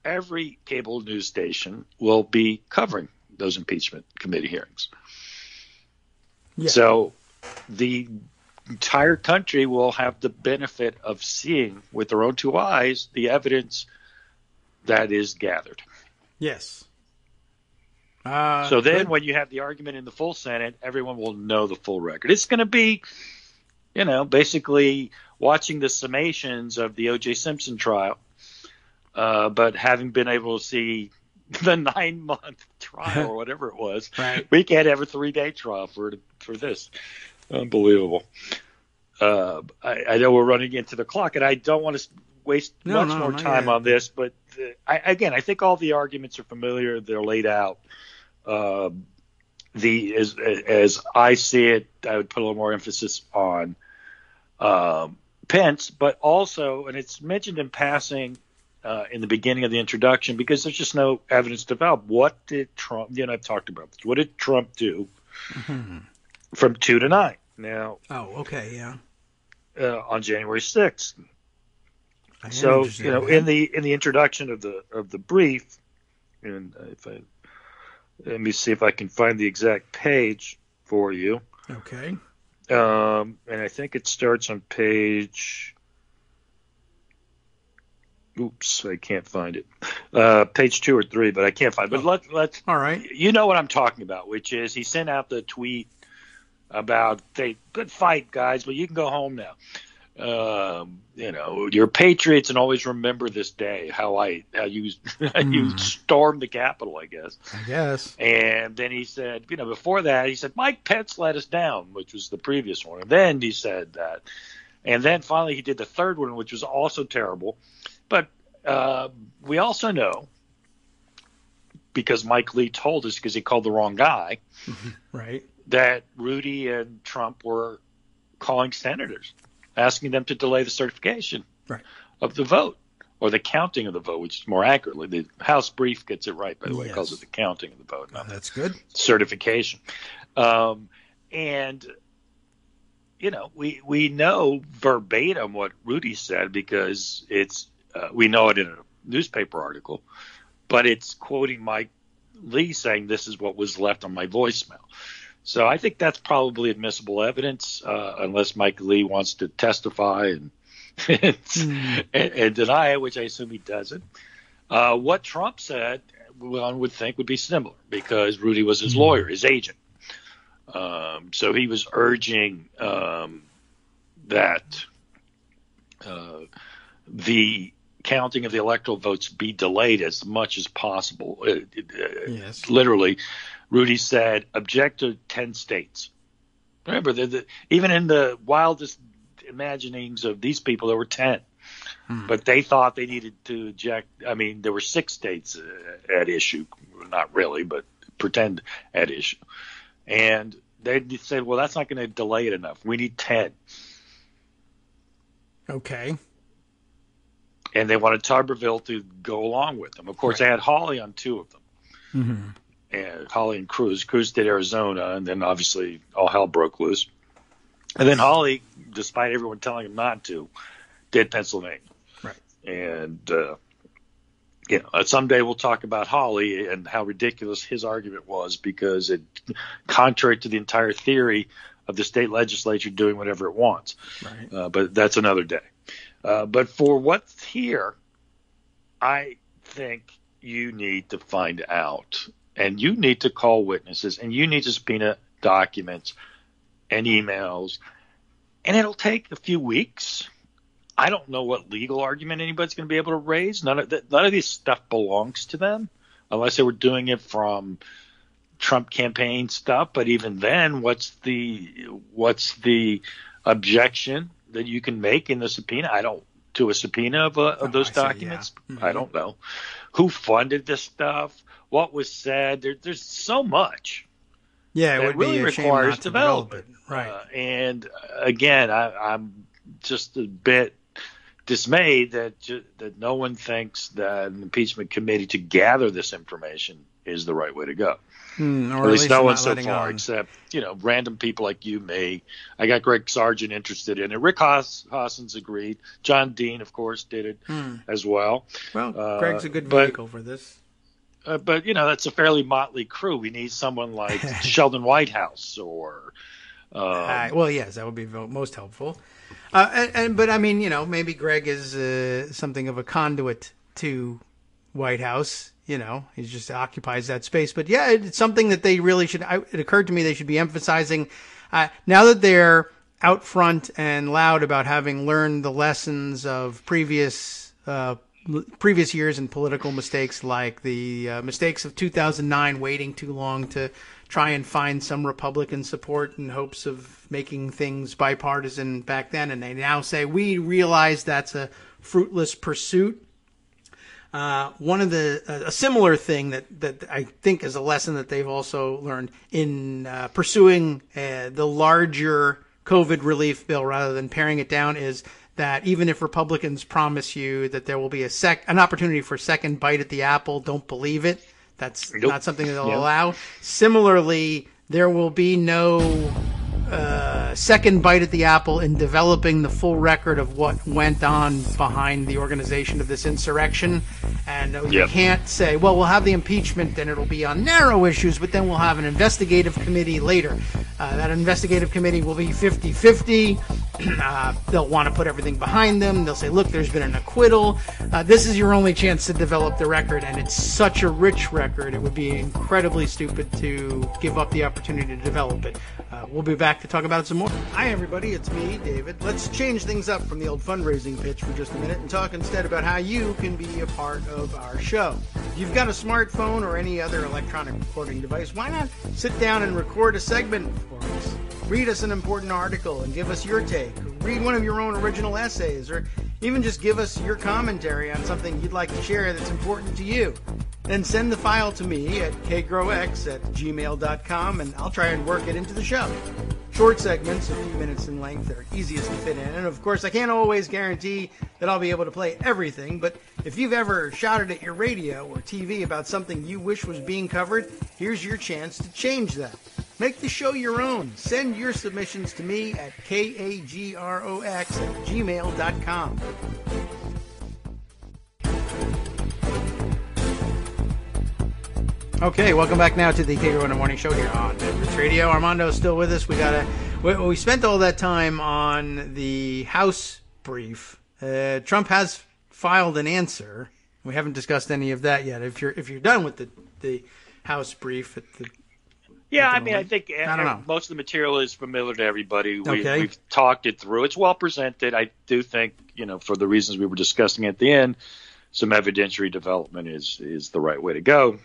every cable news station will be covering those impeachment committee hearings. Yeah. So the entire country will have the benefit of seeing with their own two eyes the evidence that is gathered. Yes. So then when you have the argument in the full Senate, everyone will know the full record. It's going to be, basically watching the summations of the O.J. Simpson trial, but having been able to see the 9-month trial or whatever it was, right. We can't have a 3-day trial for this. Unbelievable. I know we're running into the clock, and I don't want to waste much more time on this, but I think all the arguments are familiar. They're laid out. as I see it, I would put a little more emphasis on Pence, but also, and it's mentioned in passing in the beginning of the introduction, because there's just no evidence developed. What did Trump? I've talked about this. What did Trump do from 2 to 9? Now, on January 6th. So in the introduction of the brief, and let me see if I can find the exact page for you. Okay. And I think it starts on page. Oops, I can't find it. Page 2 or 3, but I can't find it. But let's. All right. You know what I'm talking about, which is he sent out the tweet about, good fight, guys, but you can go home now. You're patriots, and always remember this day. How you stormed the Capitol, I guess. And then he said, before that, he said Mike Pence let us down, which was the previous one. And then he said that, and then finally he did the third one, which was also terrible. But we also know, because Mike Lee told us, because he called the wrong guy, right, that Rudy and Trump were calling senators, asking them to delay the certification of the vote, or the counting of the vote, which is more accurately. The House brief gets it right, by the way. It calls it the counting of the vote, not that's good. Certification. And, we know verbatim what Rudy said, because we know it in a newspaper article, but it's quoting Mike Lee saying this is what was left on my voicemail. So I think that's probably admissible evidence, unless Mike Lee wants to testify and deny it, which I assume he doesn't. What Trump said, one would think, would be similar, because Rudy was his lawyer, his agent. So he was urging that the counting of the electoral votes be delayed as much as possible. Literally, Rudy said, object to 10 states. Remember, even in the wildest imaginings of these people, there were 10. But they thought they needed to eject. I mean, there were 6 states at issue. Not really, but pretend at issue. And they said, well, that's not going to delay it enough. We need 10. Okay. And they wanted Tuberville to go along with them. Of course, they had Hawley on 2 of them. And Hawley and Cruz. Cruz did Arizona, and then obviously all hell broke loose. And then Hawley, despite everyone telling him not to, did Pennsylvania. Right. And, someday we'll talk about Hawley and how ridiculous his argument was, because it, contrary to the entire theory of the state legislature doing whatever it wants. Right. But that's another day. But for what's here, I think you need to find out, and you need to call witnesses, and you need to subpoena documents and emails, and it'll take a few weeks. I don't know what legal argument anybody's going to be able to raise. None of this stuff belongs to them, unless they were doing it from Trump campaign stuff. But even then, what's the objection that you can make in the subpoena? To a subpoena of those documents. I don't know who funded this stuff, what was said. There's so much. Yeah, it would really be a requires shame not to develop it. Right. And again, I'm just a bit dismayed that no one thinks that an impeachment committee to gather this information is the right way to go. Or at least no one so far, on. except random people like you, me. I got Greg Sargent interested in it. Rick Hossens agreed. John Dean, of course, did it as well. Well, Greg's a good vehicle for this. But that's a fairly motley crew. We need someone like Sheldon Whitehouse or. Well, yes, that would be most helpful. But I mean, maybe Greg is something of a conduit to Whitehouse. He just occupies that space. But yeah, it's something that they really should. It occurred to me they should be emphasizing now that they're out front and loud about having learned the lessons of previous years and political mistakes, like the mistakes of 2009, waiting too long to try and find some Republican support in hopes of making things bipartisan back then. And they now say, we realize that's a fruitless pursuit. One of a similar thing that I think is a lesson that they've also learned in pursuing the larger COVID relief bill rather than paring it down is that even if Republicans promise you that there will be an opportunity for a second bite at the apple, don't believe it. That's not something that they'll allow. Similarly, there will be no second bite at the apple in developing the full record of what went on behind the organization of this insurrection. And you can't say, well, we'll have the impeachment and it'll be on narrow issues, but then we'll have an investigative committee later. That investigative committee will be 50-50. They'll want to put everything behind them. They'll say, look, there's been an acquittal. This is your only chance to develop the record, and it's such a rich record. It would be incredibly stupid to give up the opportunity to develop it. We'll be back to talk about it some more. Hi, everybody. It's me, David. Let's change things up from the old fundraising pitch for just a minute and talk instead about how you can be a part of our show. If you've got a smartphone or any other electronic recording device, why not sit down and record a segment for us? Read us an important article and give us your take. Read one of your own original essays, or even just give us your commentary on something you'd like to share that's important to you. Then send the file to me at kagrox@gmail.com, and I'll try and work it into the show. Short segments, a few minutes in length, are easiest to fit in. And of course, I can't always guarantee that I'll be able to play everything, but if you've ever shouted at your radio or TV about something you wish was being covered, here's your chance to change that. Make the show your own. Send your submissions to me at kagrox@gmail.com. Okay, welcome back now to the Kagro in the Morning Show here on Roots Radio. Armando's still with us. We spent all that time on the House brief. Trump has filed an answer. We haven't discussed any of that yet. If you're done with the House brief, I think most of the material is familiar to everybody. We've talked it through. It's well presented. I do think, for the reasons we were discussing at the end, some evidentiary development is the right way to go.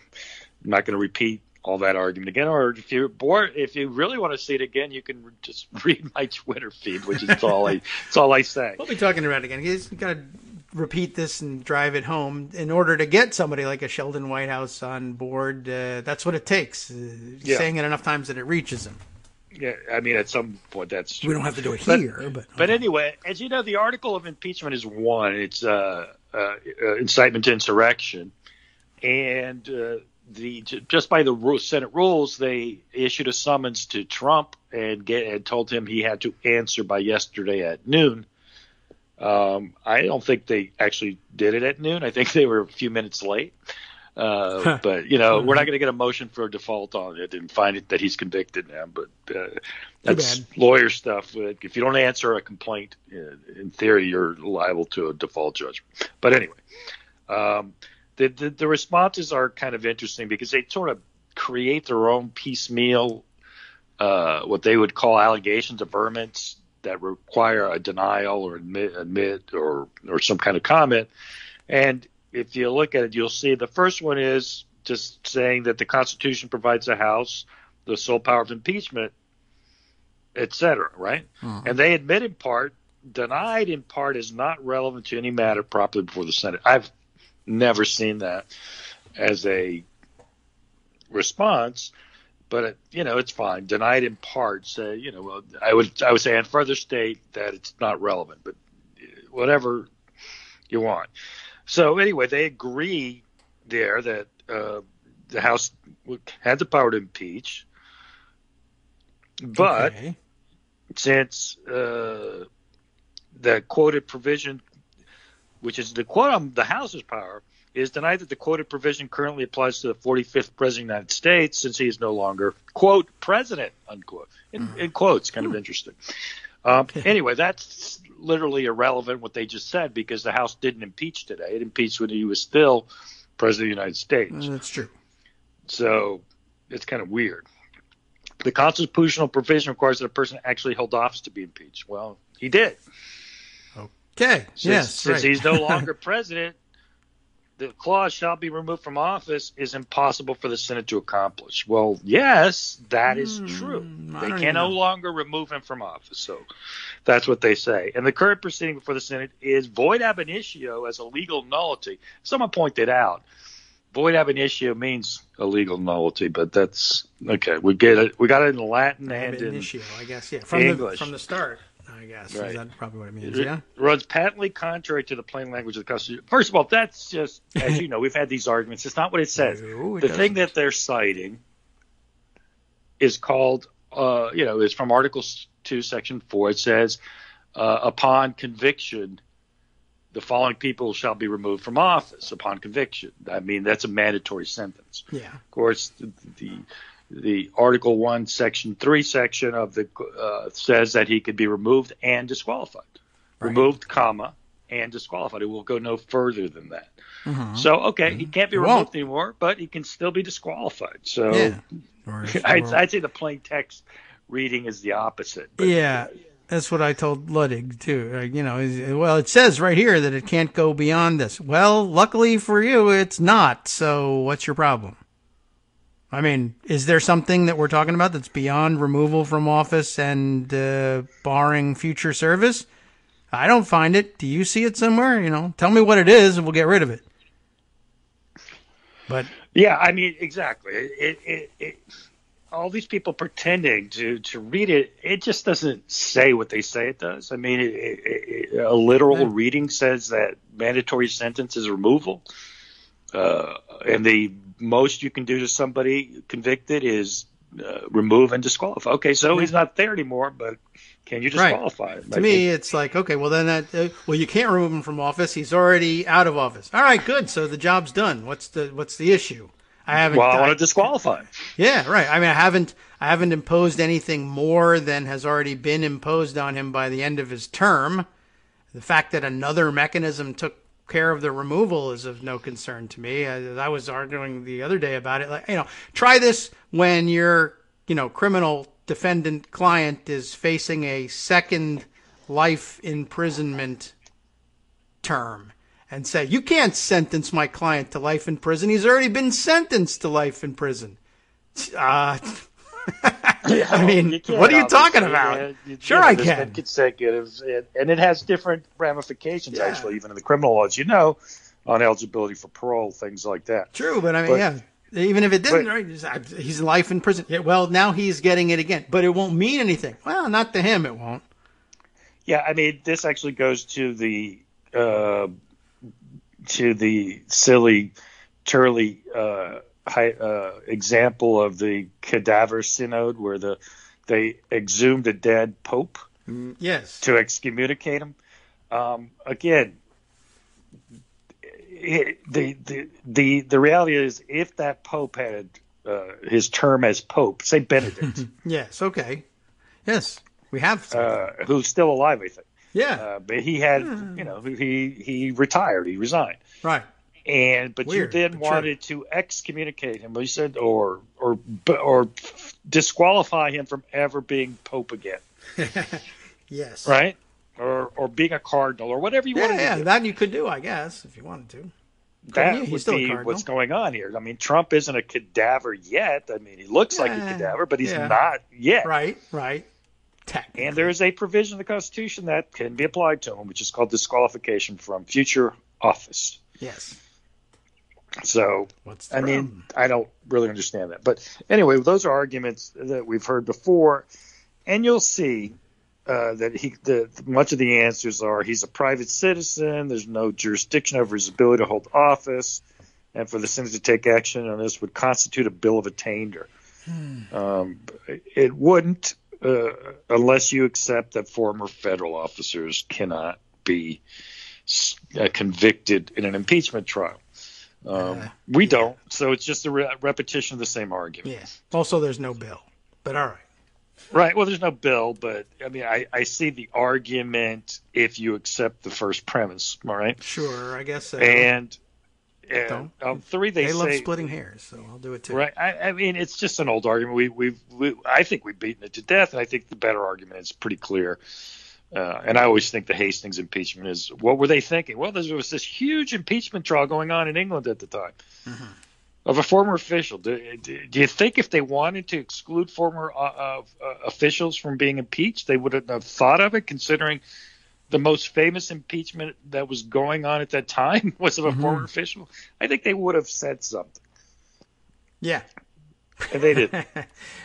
I'm not going to repeat all that argument again. Or if you're bored, if you really want to see it again, you can just read my Twitter feed, which is all I say. We'll be talking about it again. You just got to repeat this and drive it home in order to get somebody like a Sheldon Whitehouse on board. That's what it takes. Saying it enough times that it reaches him. Yeah, I mean, at some point that's true. We don't have to do it here, but anyway, as you know, the article of impeachment is one. It's incitement to insurrection, and just by the Senate rules, they issued a summons to Trump and told him he had to answer by yesterday at noon. I don't think they actually did it at noon. I think they were a few minutes late. But we're not going to get a motion for a default on it and find it that he's convicted now. But that's lawyer stuff. If you don't answer a complaint, in theory, you're liable to a default judgment. But anyway, the responses are kind of interesting because they sort of create their own piecemeal, what they would call allegations, averments that require a denial or admit or some kind of comment. And if you look at it, you'll see the first one is just saying that the Constitution provides the House the sole power of impeachment, et cetera, right? Mm-hmm. And they admit in part, denied in part is not relevant to any matter properly before the Senate. I've never seen that as a response, but it's fine. Denied in part, I would say and further state that it's not relevant, but whatever you want. So anyway, they agree there that the House had the power to impeach, but since the quoted provision, which is the quote on the House's power, is denied that the quoted provision currently applies to the 45th President of the United States since he is no longer, quote, president, unquote, in quotes, kind of interesting. Anyway, that's literally irrelevant what they just said because the House didn't impeach today. It impeached when he was still President of the United States. That's true. So it's kind of weird. The constitutional provision requires that a person actually hold office to be impeached. Well, he did. Okay. Since he's no longer president, the clause shall be removed from office is impossible for the Senate to accomplish. Well, yes, that is true. They can no longer remove him from office. So that's what they say. And the current proceeding before the Senate is void ab initio as a legal nullity. Someone pointed out, void ab initio means a legal nullity, but that's okay. We get it. We got it in Latin and in initio, I guess. Yeah, English. From the start. I guess. Right. Is that probably what it means? Yeah. Runs patently contrary to the plain language of the Constitution. First of all, that's just, as you know, we've had these arguments. It's not what it says. No, the thing that they're citing is called, is from Article 2, Section 4. It says, upon conviction, the following people shall be removed from office upon conviction. I mean, that's a mandatory sentence. Yeah. Of course, the Article 1, Section 3 section of the says that he could be removed and disqualified. Right. Removed, comma, and disqualified. It will go no further than that. Mm-hmm. So, okay, he can't be removed anymore, but he can still be disqualified. So yeah. I'd say the plain text reading is the opposite. But, yeah, that's what I told Ludwig, too. Well, it says right here that it can't go beyond this. Well, luckily for you, it's not. So what's your problem? I mean, is there something that we're talking about that's beyond removal from office and barring future service? I don't find it. Do you see it somewhere? Tell me what it is and we'll get rid of it. But yeah, I mean, exactly. It all these people pretending to read it, it just doesn't say what they say it does. I mean, a literal reading says that mandatory sentence is removal. And the most you can do to somebody convicted is remove and disqualify. Okay, so he's not there anymore, but can you disqualify him? To me, it's like, okay, well then you can't remove him from office. He's already out of office. All right, good. So the job's done. What's the issue? I want to disqualify him. Yeah, right. I mean, I haven't imposed anything more than has already been imposed on him by the end of his term. The fact that another mechanism took care of the removal is of no concern to me. I was arguing the other day about it. Try this when your, criminal defendant client is facing a second life imprisonment term and say, you can't sentence my client to life in prison. He's already been sentenced to life in prison. I mean, what are you talking about? Sure, I can. Consecutive, and it has different ramifications, actually, even in the criminal laws, on eligibility for parole, things like that. True, but I mean, even if it didn't, he's in life in prison. Yeah, well, now he's getting it again, but it won't mean anything. Well, not to him, it won't. Yeah, I mean, this actually goes to the silly, turly example of the cadaver synod where they exhumed a dead pope to excommunicate him. Again, the reality is if that pope had his term as pope, say Benedict. Yes, okay. Yes, we have who's still alive, I think. Yeah. But he had, he retired, he resigned. Right. But Weird, you then wanted to excommunicate him. You said, or disqualify him from ever being pope again. Yes. Right. Or being a cardinal or whatever you wanted to do. Yeah, that you could do, I guess, if you wanted to. That would be what's going on here. I mean, Trump isn't a cadaver yet. I mean, he looks like a cadaver, but he's not yet. Right. And there is a provision in the Constitution that can be applied to him, which is called disqualification from future office. Yes. So, I mean, I don't really understand that. But anyway, those are arguments that we've heard before. And you'll see that much of the answers are he's a private citizen. There's no jurisdiction over his ability to hold office. And for the Senate to take action on this would constitute a bill of attainder. It wouldn't unless you accept that former federal officers cannot be convicted in an impeachment trial. We don't, so it's just a repetition of the same argument. Yeah. Also, there's no bill, but all right. Right. Well, there's no bill, but I mean, I see the argument if you accept the first premise. All right. Sure, I guess so. And three, they love splitting hairs, so I'll do it too. Right. I mean, it's just an old argument. I think we've beaten it to death, and I think the better argument is pretty clear. And I always think the Hastings impeachment is, what were they thinking? Well, there was this huge impeachment trial going on in England at the time of a former official. Do you think if they wanted to exclude former officials from being impeached, they wouldn't have thought of it, considering the most famous impeachment that was going on at that time was of a former official? I think they would have said something. Yeah. And they didn't.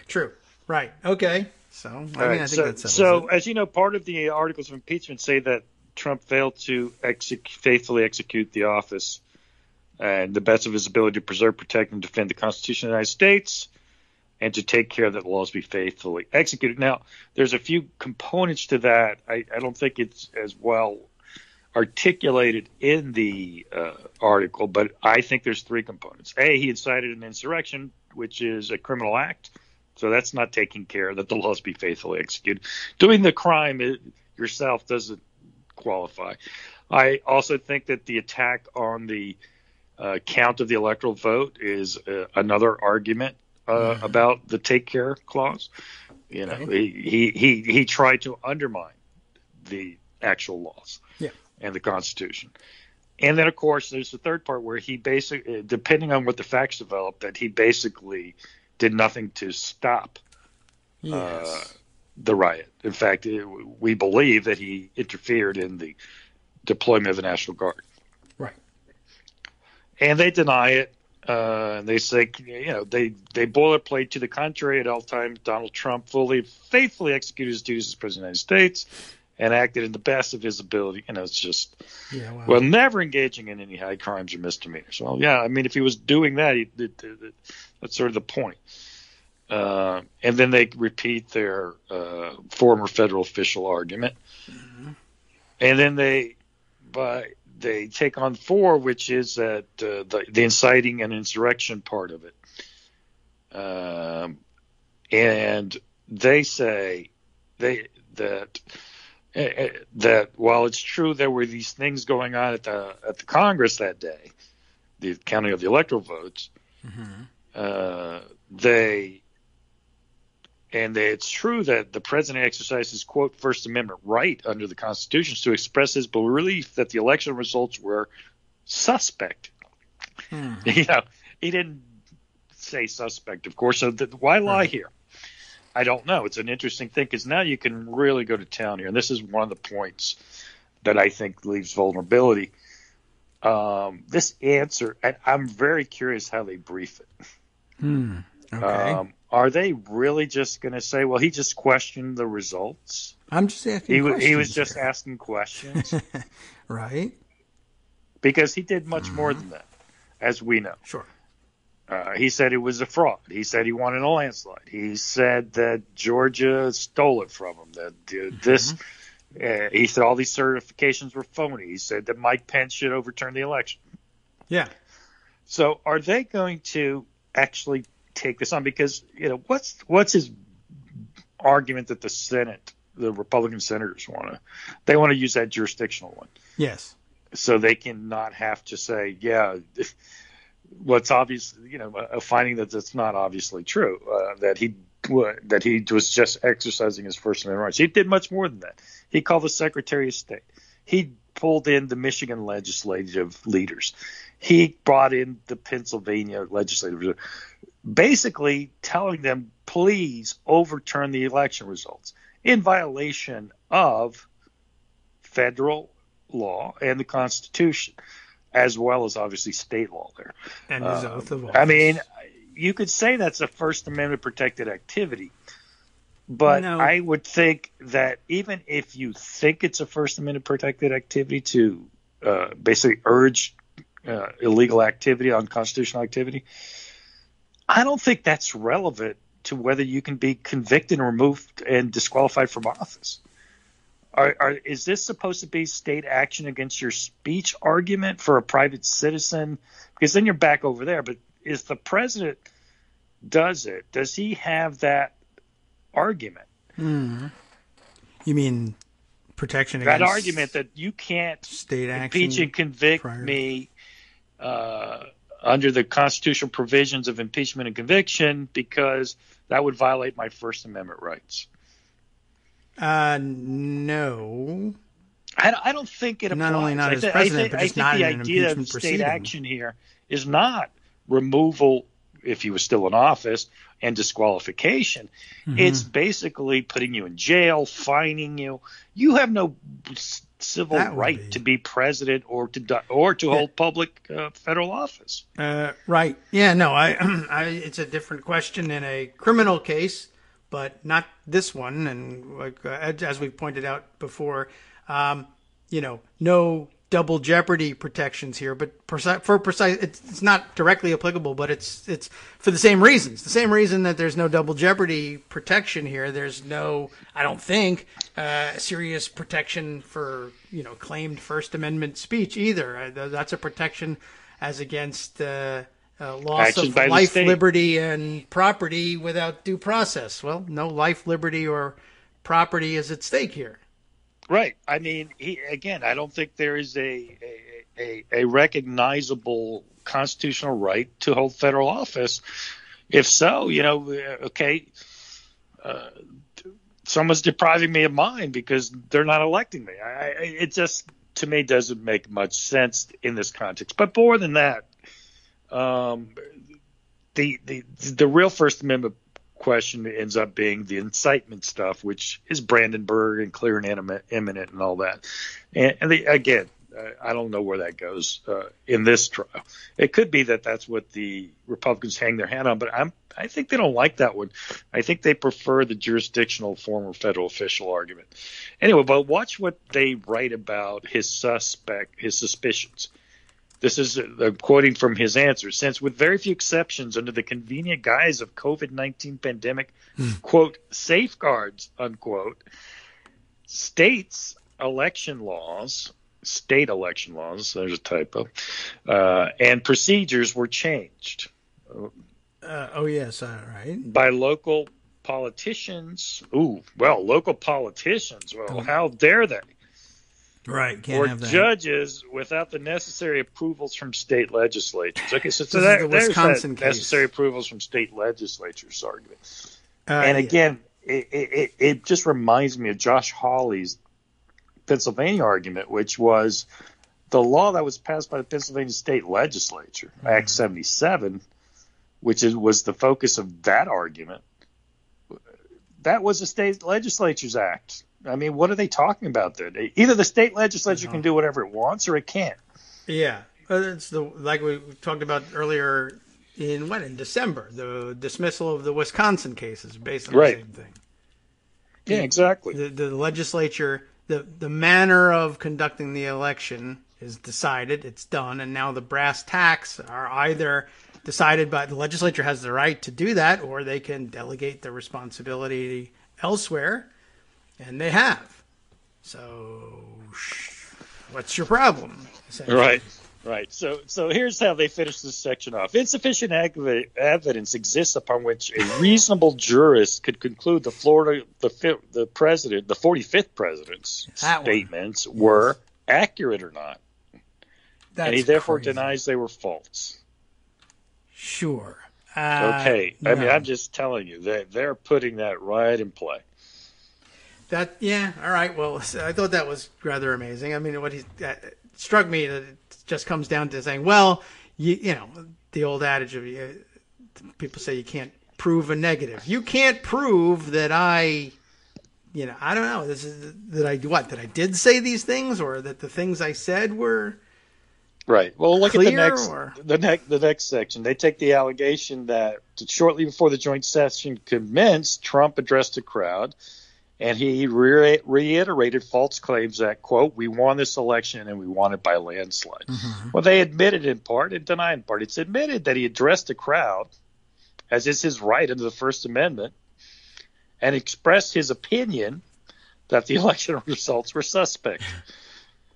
True. Right. Okay. So, I think that's so as you know, part of the articles of impeachment say that Trump failed to faithfully execute the office and the best of his ability to preserve, protect, and defend the Constitution of the United States, and to take care that the laws be faithfully executed. Now, there's a few components to that. I don't think it's as well articulated in the article, but I think there's three components. A, he incited an insurrection, which is a criminal act. So that's not taking care that the laws be faithfully executed. Doing the crime yourself doesn't qualify. I also think that the attack on the count of the electoral vote is another argument about the take care clause. You know, he tried to undermine the actual laws and the Constitution. And then, of course, there's the third part where he basically, depending on what the facts develop, that he basically did nothing to stop the riot. In fact, we believe that he interfered in the deployment of the National Guard. Right. And they deny it. And they say, you know, they boilerplate to the contrary at all times. Donald Trump faithfully executed his duties as President of the United States and acted in the best of his ability. You know, it's just, well, never engaging in any high crimes or misdemeanors. Well, yeah, I mean, if he was doing that, that's sort of the point. And then they repeat their former federal official argument. And then they take on 4, which is that the inciting an insurrection part of it. And they say that while it's true there were these things going on at the Congress that day, the counting of the electoral votes, it's true that the president exercised his, quote, First Amendment right under the Constitution to express his belief that the election results were suspect. You know, he didn't say suspect, of course. So why lie here? I don't know. It's an interesting thing because now you can really go to town here. And this is one of the points that I think leaves vulnerability. This answer, and I'm very curious how they brief it. Okay. Are they really just going to say, well, he just questioned the results? I'm just asking questions. He was just asking questions. Right. Because he did much more than that, as we know. Sure. He said it was a fraud. He said he wanted a landslide. He said that Georgia stole it from him. That he said all these certifications were phony. He said that Mike Pence should overturn the election. Yeah. So are they going to actually take this on? Because, you know, what's his argument that the Senate, the Republican senators want to use that jurisdictional one. Yes. So they can not have to say, what's obvious, you know, a finding that's not obviously true, that he was just exercising his First Amendment rights. He did much more than that. He called the Secretary of State. He pulled in the Michigan legislative leaders. He brought in the Pennsylvania legislative, basically telling them, please overturn the election results in violation of federal law and the Constitution, as well as obviously state law there. And his oath of office. I mean, you could say that's a First Amendment protected activity, but I would think that even if you think it's a First Amendment protected activity to basically urge illegal activity, unconstitutional activity, I don't think that's relevant to whether you can be convicted and removed and disqualified from office. Is this supposed to be state action against your speech argument for a private citizen? Because then you're back over there. But if the president does it, does he have that argument? You mean protection against that argument that you can't state action, impeach and convict me under the constitutional provisions of impeachment and conviction because that would violate my First Amendment rights? No. I don't think it applies. Not only not as president, but just not in an impeachment proceeding. State action here is not removal if he was still in office and disqualification. Mm-hmm. It's basically putting you in jail, fining you. You have no civil right to be president or to hold public federal office. Right. Yeah. No. It's a different question in a criminal case, but not this one. And like as we pointed out before. No double jeopardy protections here, but it's not directly applicable, but it's for the same reasons. The same reason that there's no double jeopardy protection here. There's no, I don't think, serious protection for, claimed First Amendment speech either. That's a protection as against loss of life, liberty, and property without due process. Well, no life, liberty, or property is at stake here. Right. I mean, I don't think there is a recognizable constitutional right to hold federal office. If so, someone's depriving me of mine because they're not electing me. It just, to me, doesn't make much sense in this context. But more than that, the real First Amendment question ends up being the incitement stuff, which is Brandenburg and clear and imminent and all that. And again, I don't know where that goes in this trial. It could be that that's what the Republicans hang their hat on, but I think they don't like that one. I think they prefer the jurisdictional former federal official argument. Anyway, but watch what they write about his suspicions. This is quoting from his answer. Since with very few exceptions, under the convenient guise of COVID-19 pandemic, quote, safeguards, unquote, state election laws, there's a typo, and procedures were changed. Right. By local politicians. Local politicians. Well, how dare they? Right, can't or have that. Judges without the necessary approvals from state legislatures. Okay, so there's the Wisconsin that case. Necessary approvals from state legislatures argument. Again, it just reminds me of Josh Hawley's Pennsylvania argument, which was the law that was passed by the Pennsylvania state legislature, Act 77, which was the focus of that argument. That was a state legislature's act. I mean, what are they talking about there? Either the state legislature can do whatever it wants or it can't. Yeah. It's like we talked about earlier in December, the dismissal of the Wisconsin cases based on the same thing. Yeah, exactly. The legislature, the manner of conducting the election is decided, it's done, and now the brass tacks are either decided by the legislature has the right to do that, or they can delegate the responsibility elsewhere. And they have. So, what's your problem? Right. So here's how they finish this section off. Insufficient evidence exists upon which a reasonable jurist could conclude the 45th president's statements were accurate or not. And he therefore denies they were false. Sure. Okay. No. I mean, I'm just telling you, they're putting that right in play. All right. Well, I thought that was rather amazing. I mean, what he struck me that it just comes down to saying, well, the old adage of people say you can't prove a negative. You can't prove that I don't know. This is that I did say these things, or that the things I said were right. Well, look clear, at the next section. They take the allegation that shortly before the joint session commenced, Trump addressed the crowd. And he reiterated false claims that, quote, we won this election and we won it by a landslide. Mm-hmm. Well, they admitted in part and denied in part. It's admitted that he addressed the crowd, as is his right under the First Amendment, and expressed his opinion that the election results were suspect,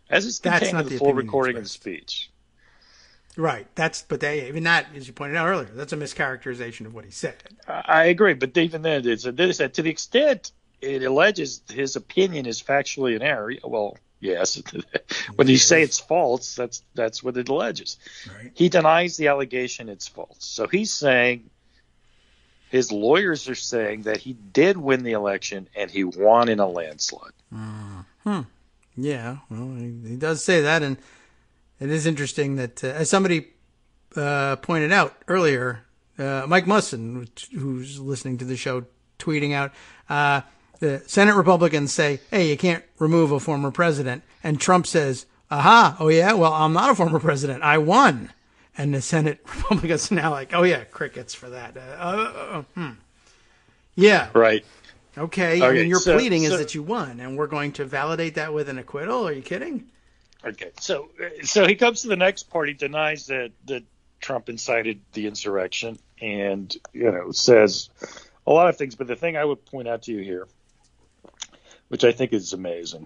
as is contained in the full recording of the speech. Right. Even that, as you pointed out earlier, that's a mischaracterization of what he said. I agree. But even then, they said to the extent it alleges his opinion is factually in error. Well, yes. When you say it's false, that's what it alleges. Right. He denies the allegation it's false. So he's saying His lawyers are saying that he did win the election and he won in a landslide. Yeah, well, he does say that, and it is interesting that, as somebody pointed out earlier, Mike Musson, who's listening to the show, tweeting out, the Senate Republicans say, hey, you can't remove a former president. And Trump says, aha, oh yeah, well, I'm not a former president. I won. And the Senate Republicans are now like, oh yeah, crickets for that. Yeah. Right. Okay. I mean, your pleading is that you won, and we're going to validate that with an acquittal. Are you kidding? Okay. So he comes to the next part. He denies that Trump incited the insurrection and, says a lot of things. But the thing I would point out to you here, which I think is amazing,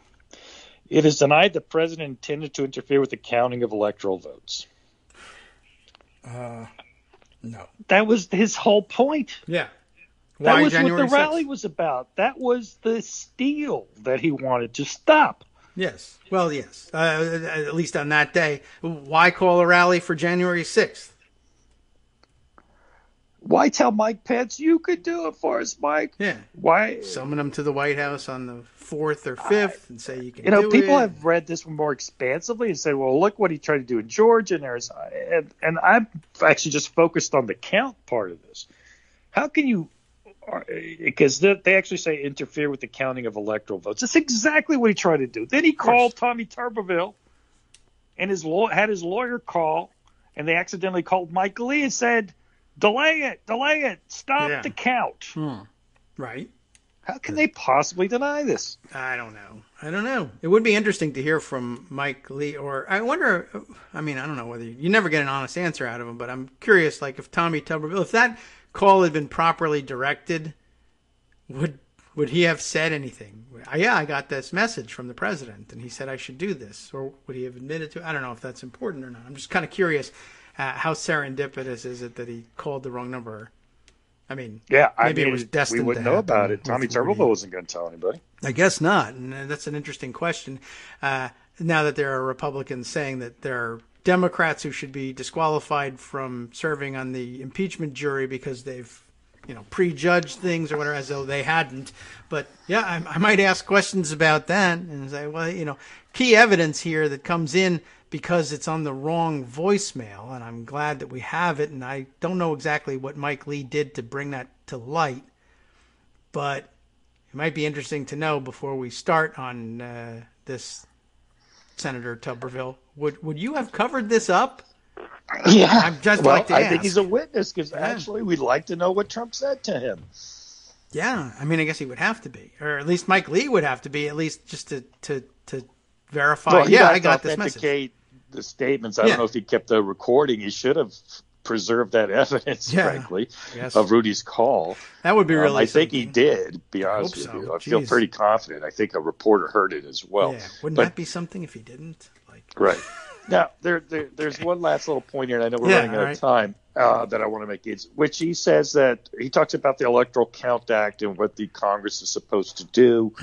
it is denied the president intended to interfere with the counting of electoral votes. No. That was his whole point. Yeah. That Why was January what the 6th? rally was about. That was the steal that he wanted to stop. Yes. Well, yes. At least on that day. Why call a rally for January 6th? Why tell Mike Pence you could do it for us, Mike? Yeah. Why summon him to the White House on the 4th or 5th and say you can do it? People have read this more expansively and said, well, look what he tried to do in Georgia and Arizona. And I've actually just focused on the count part of this. How can you – because they actually say interfere with the counting of electoral votes. That's exactly what he tried to do. Then he called Tommy Tuberville and had his lawyer call, and they accidentally called Mike Lee and said – delay it, stop the count. Right. How can they possibly deny this? I don't know. It would be interesting to hear from Mike Lee, or I wonder, I don't know whether you never get an honest answer out of him, but I'm curious, like if Tommy Tuberville, if that call had been properly directed, would he have said anything? Yeah, I got this message from the president, and he said I should do this. Or would he have admitted to it? I don't know if that's important or not. I'm just kind of curious. How serendipitous is it that he called the wrong number? Maybe it was destined. We wouldn't know about it. Tommy Tuberville wasn't going to tell anybody. I guess not, and that's an interesting question. Now that there are Republicans saying that there are Democrats who should be disqualified from serving on the impeachment jury because they've, prejudged things or whatever, as though they hadn't. But yeah, I might ask questions about that and say, well, key evidence here that comes in because it's on the wrong voicemail, and I'm glad that we have it, and I don't know exactly what Mike Lee did to bring that to light, but it might be interesting to know before we start on this, Senator Tuberville. Would you have covered this up? Yeah. I'd just like to ask. I think he's a witness because actually we'd like to know what Trump said to him. Yeah, I guess he would have to be, or at least Mike Lee would have to be, at least just to verify. Well, I got this message. Authenticate the statements. I don't know if he kept the recording. He should have preserved that evidence, frankly, of Rudy's call. That would be really. I think he did. To be honest with you, I feel pretty confident. I think a reporter heard it as well. Yeah, wouldn't that be something if he didn't? Right. Now, there's one last little point here, and I know we're running out of time, that I want to make, which he says that he talks about the Electoral Count Act and what the Congress is supposed to do,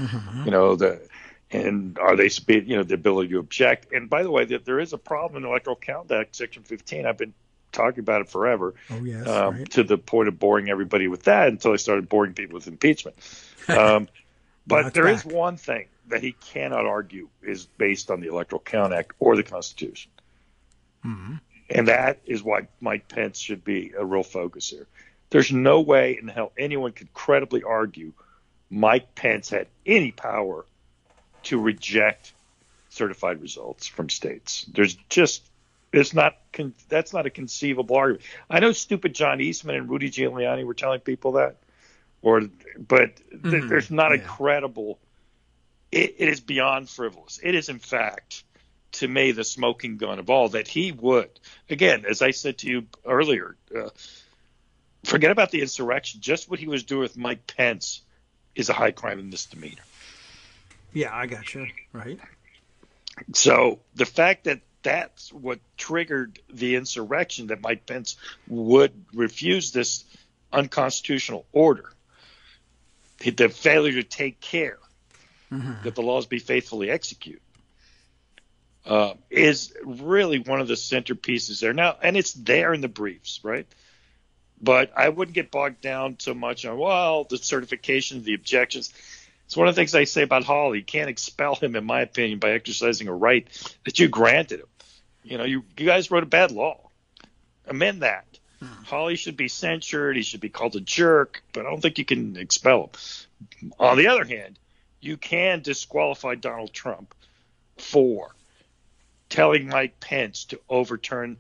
and are they, the ability to object. And by the way, there is a problem in the Electoral Count Act, Section 15. I've been talking about it forever, to the point of boring everybody with that until I started boring people with impeachment. But there is one thing that he cannot argue is based on the Electoral Count Act or the Constitution. Mm-hmm. And that is why Mike Pence should be a real focus here. There's no way in hell anyone could credibly argue Mike Pence had any power to reject certified results from states. That's not a conceivable argument. I know stupid John Eastman and Rudy Giuliani were telling people that, but there's not a credible. It is beyond frivolous. It is, in fact, to me, the smoking gun of all that he would. Again, as I said to you earlier, forget about the insurrection. Just what he was doing with Mike Pence is a high crime and misdemeanor. Yeah, I got you. Right. So the fact that that's what triggered the insurrection, that Mike Pence would refuse this unconstitutional order, the failure to take care that the laws be faithfully executed, is really one of the centerpieces there. Now, and it's there in the briefs, right? But I wouldn't get bogged down so much on, well, the certifications, the objections. It's one of the things I say about Hawley. You can't expel him, in my opinion, by exercising a right that you granted him. You guys wrote a bad law. Amend that. Hawley should be censured. He should be called a jerk, but I don't think you can expel him. On the other hand, you can disqualify Donald Trump for telling Mike Pence to overturn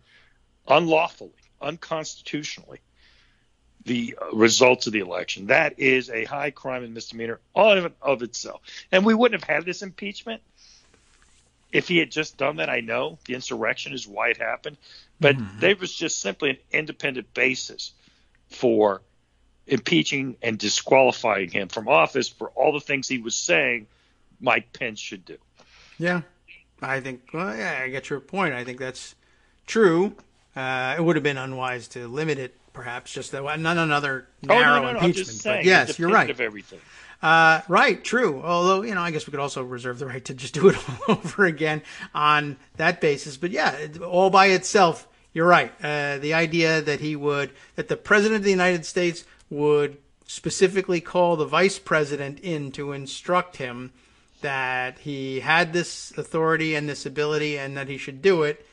unlawfully, unconstitutionally, the results of the election. That is a high crime and misdemeanor all of itself. And we wouldn't have had this impeachment if he had just done that. I know the insurrection is why it happened, but there was just simply an independent basis for impeaching and disqualifying him from office for all the things he was saying Mike Pence should do. Yeah, I think, I get your point. I think that's true. It would have been unwise to limit it, perhaps, just that, not another narrow impeachment. I'm just saying, but yes, you're right. Of everything. Right, true. Although, I guess we could also reserve the right to just do it all over again on that basis. But yeah, all by itself, you're right. The idea that that the President of the United States would specifically call the Vice President in to instruct him that he had this authority and this ability and that he should do it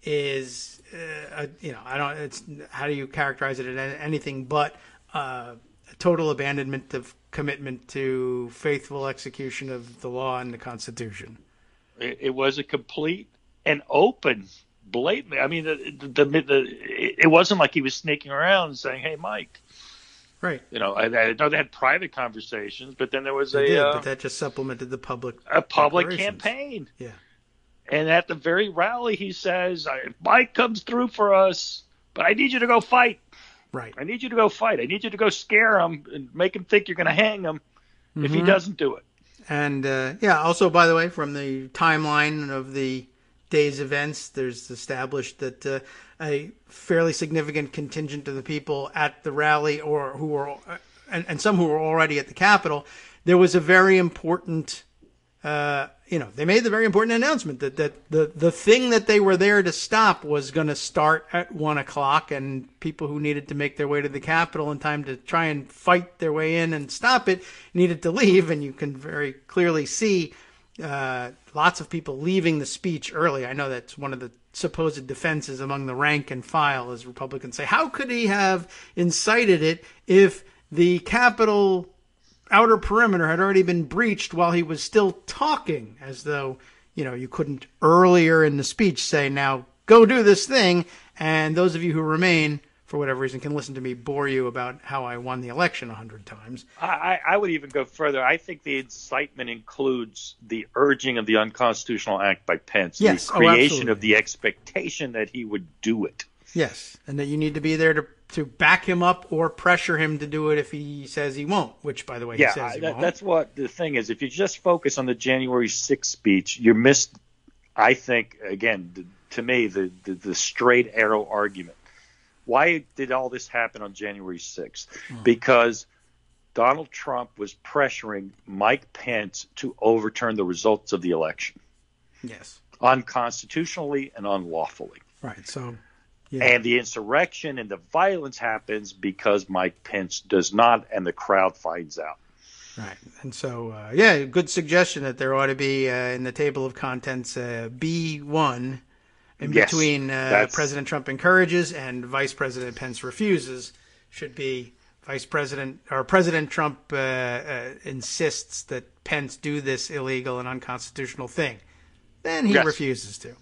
is, it's, how do you characterize it as anything but a total abandonment of commitment to faithful execution of the law and the Constitution. It was a complete and open, blatant. I mean, it wasn't like he was sneaking around and saying, "Hey, Mike." Right. I know they had private conversations, but then there was but that just supplemented the public campaign. Yeah. And at the very rally, he says, "If Mike comes through for us, but I need you to go fight. Right. I need you to go fight. I need you to go scare him and make him think you're going to hang him if he doesn't do it." And, also, by the way, from the timeline of the day's events, there's established that a fairly significant contingent of the people at the rally or who were, and some who were already at the Capitol, there was a very important, they made the very important announcement that the thing that they were there to stop was going to start at 1:00, and people who needed to make their way to the Capitol in time to try and fight their way in and stop it needed to leave. And you can very clearly see lots of people leaving the speech early. I know that's one of the supposed defenses among the rank and file, as Republicans say. How could he have incited it if the Capitol outer perimeter had already been breached while he was still talking? As though, you couldn't earlier in the speech say, "Now go do this thing." And those of you who remain, for whatever reason, can listen to me bore you about how I won the election 100 times. I would even go further. I think the incitement includes the urging of the unconstitutional act by Pence, yes, the creation of the expectation that he would do it. Yes, and that you need to be there to back him up or pressure him to do it if he says he won't, which, by the way, he says he won't. That's what the thing is. If you just focus on the January 6th speech, you missed, I think, again, to me, the straight arrow argument. Why did all this happen on January 6th? Because Donald Trump was pressuring Mike Pence to overturn the results of the election. Yes. Unconstitutionally and unlawfully. Right. So, yeah. And the insurrection and the violence happens because Mike Pence does not, and the crowd finds out. Right. And so, good suggestion that there ought to be in the table of contents B1 in between President Trump encourages and Vice President Pence refuses. Should be President Trump insists that Pence do this illegal and unconstitutional thing. Then he refuses to.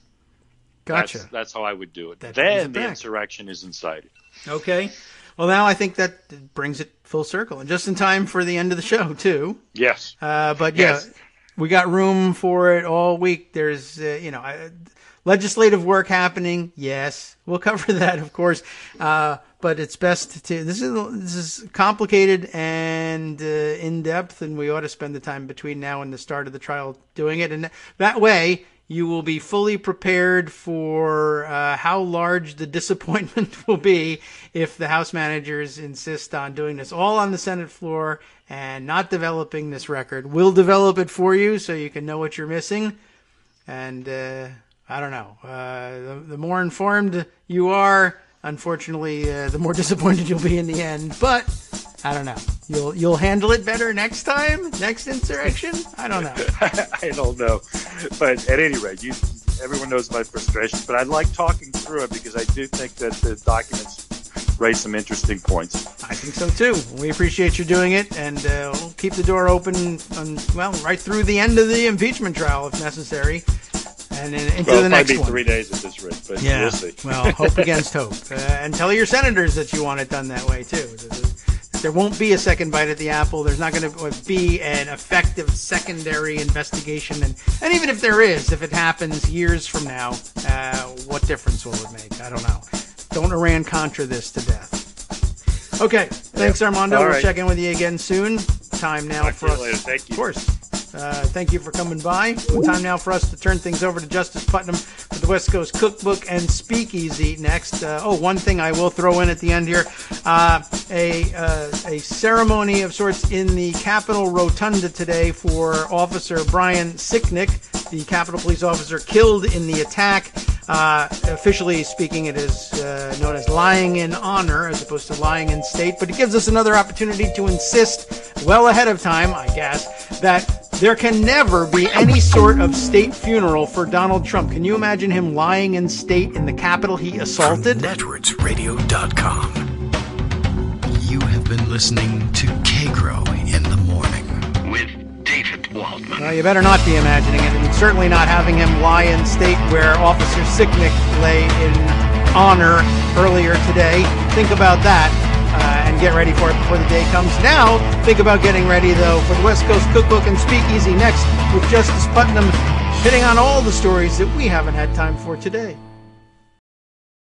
Gotcha. That's how I would do it. Then the insurrection is incited. Okay. Well, now I think that brings it full circle, and just in time for the end of the show, too. Yes. We got room for it all week. There's, legislative work happening. Yes, we'll cover that, of course. But it's best to. This is complicated and in depth, and we ought to spend the time between now and the start of the trial doing it, and that way you will be fully prepared for how large the disappointment will be if the House managers insist on doing this all on the Senate floor and not developing this record. We'll develop it for you so you can know what you're missing. And I don't know. The more informed you are, unfortunately, the more disappointed you'll be in the end. But I don't know. You'll handle it better next time, next insurrection. I don't know. I don't know, but at any rate, everyone knows my frustrations. But I like talking through it because I do think that the documents raise some interesting points. I think so too. We appreciate you doing it, and we'll keep the door open, right through the end of the impeachment trial if necessary. And into the next one. It might be 3 days at this rate, but we'll see. Well, hope against hope. And tell your senators that you want it done that way, too. There won't be a second bite at the apple. There's not going to be an effective secondary investigation. And even if there is, if it happens years from now, what difference will it make? I don't know. Don't Iran-Contra this to death. Okay. Thanks, Armando. We'll check in with you again soon. Time now for us. Later. Thank you. Of course. Thank you for coming by. Time now for us to turn things over to Justice Putnam for the West Coast Cookbook and Speakeasy next. One thing I will throw in at the end here. A ceremony of sorts in the Capitol Rotunda today for Officer Brian Sicknick, the Capitol Police officer killed in the attack. Officially speaking, it is known as lying in honor as opposed to lying in state, but it gives us another opportunity to insist well ahead of time, I guess, that there can never be any sort of state funeral for Donald Trump. Can you imagine him lying in state in the Capitol he assaulted? From networksradio.com. You have been listening to Kagro in the morning with David Waldman. Well, you better not be imagining it, and certainly not having him lie in state where Officer Sicknick lay in honor earlier today. Think about that. And get ready for it before the day comes. Now, think about getting ready, though, for the West Coast Cookbook and Speakeasy next with Justice Putnam hitting on all the stories that we haven't had time for today.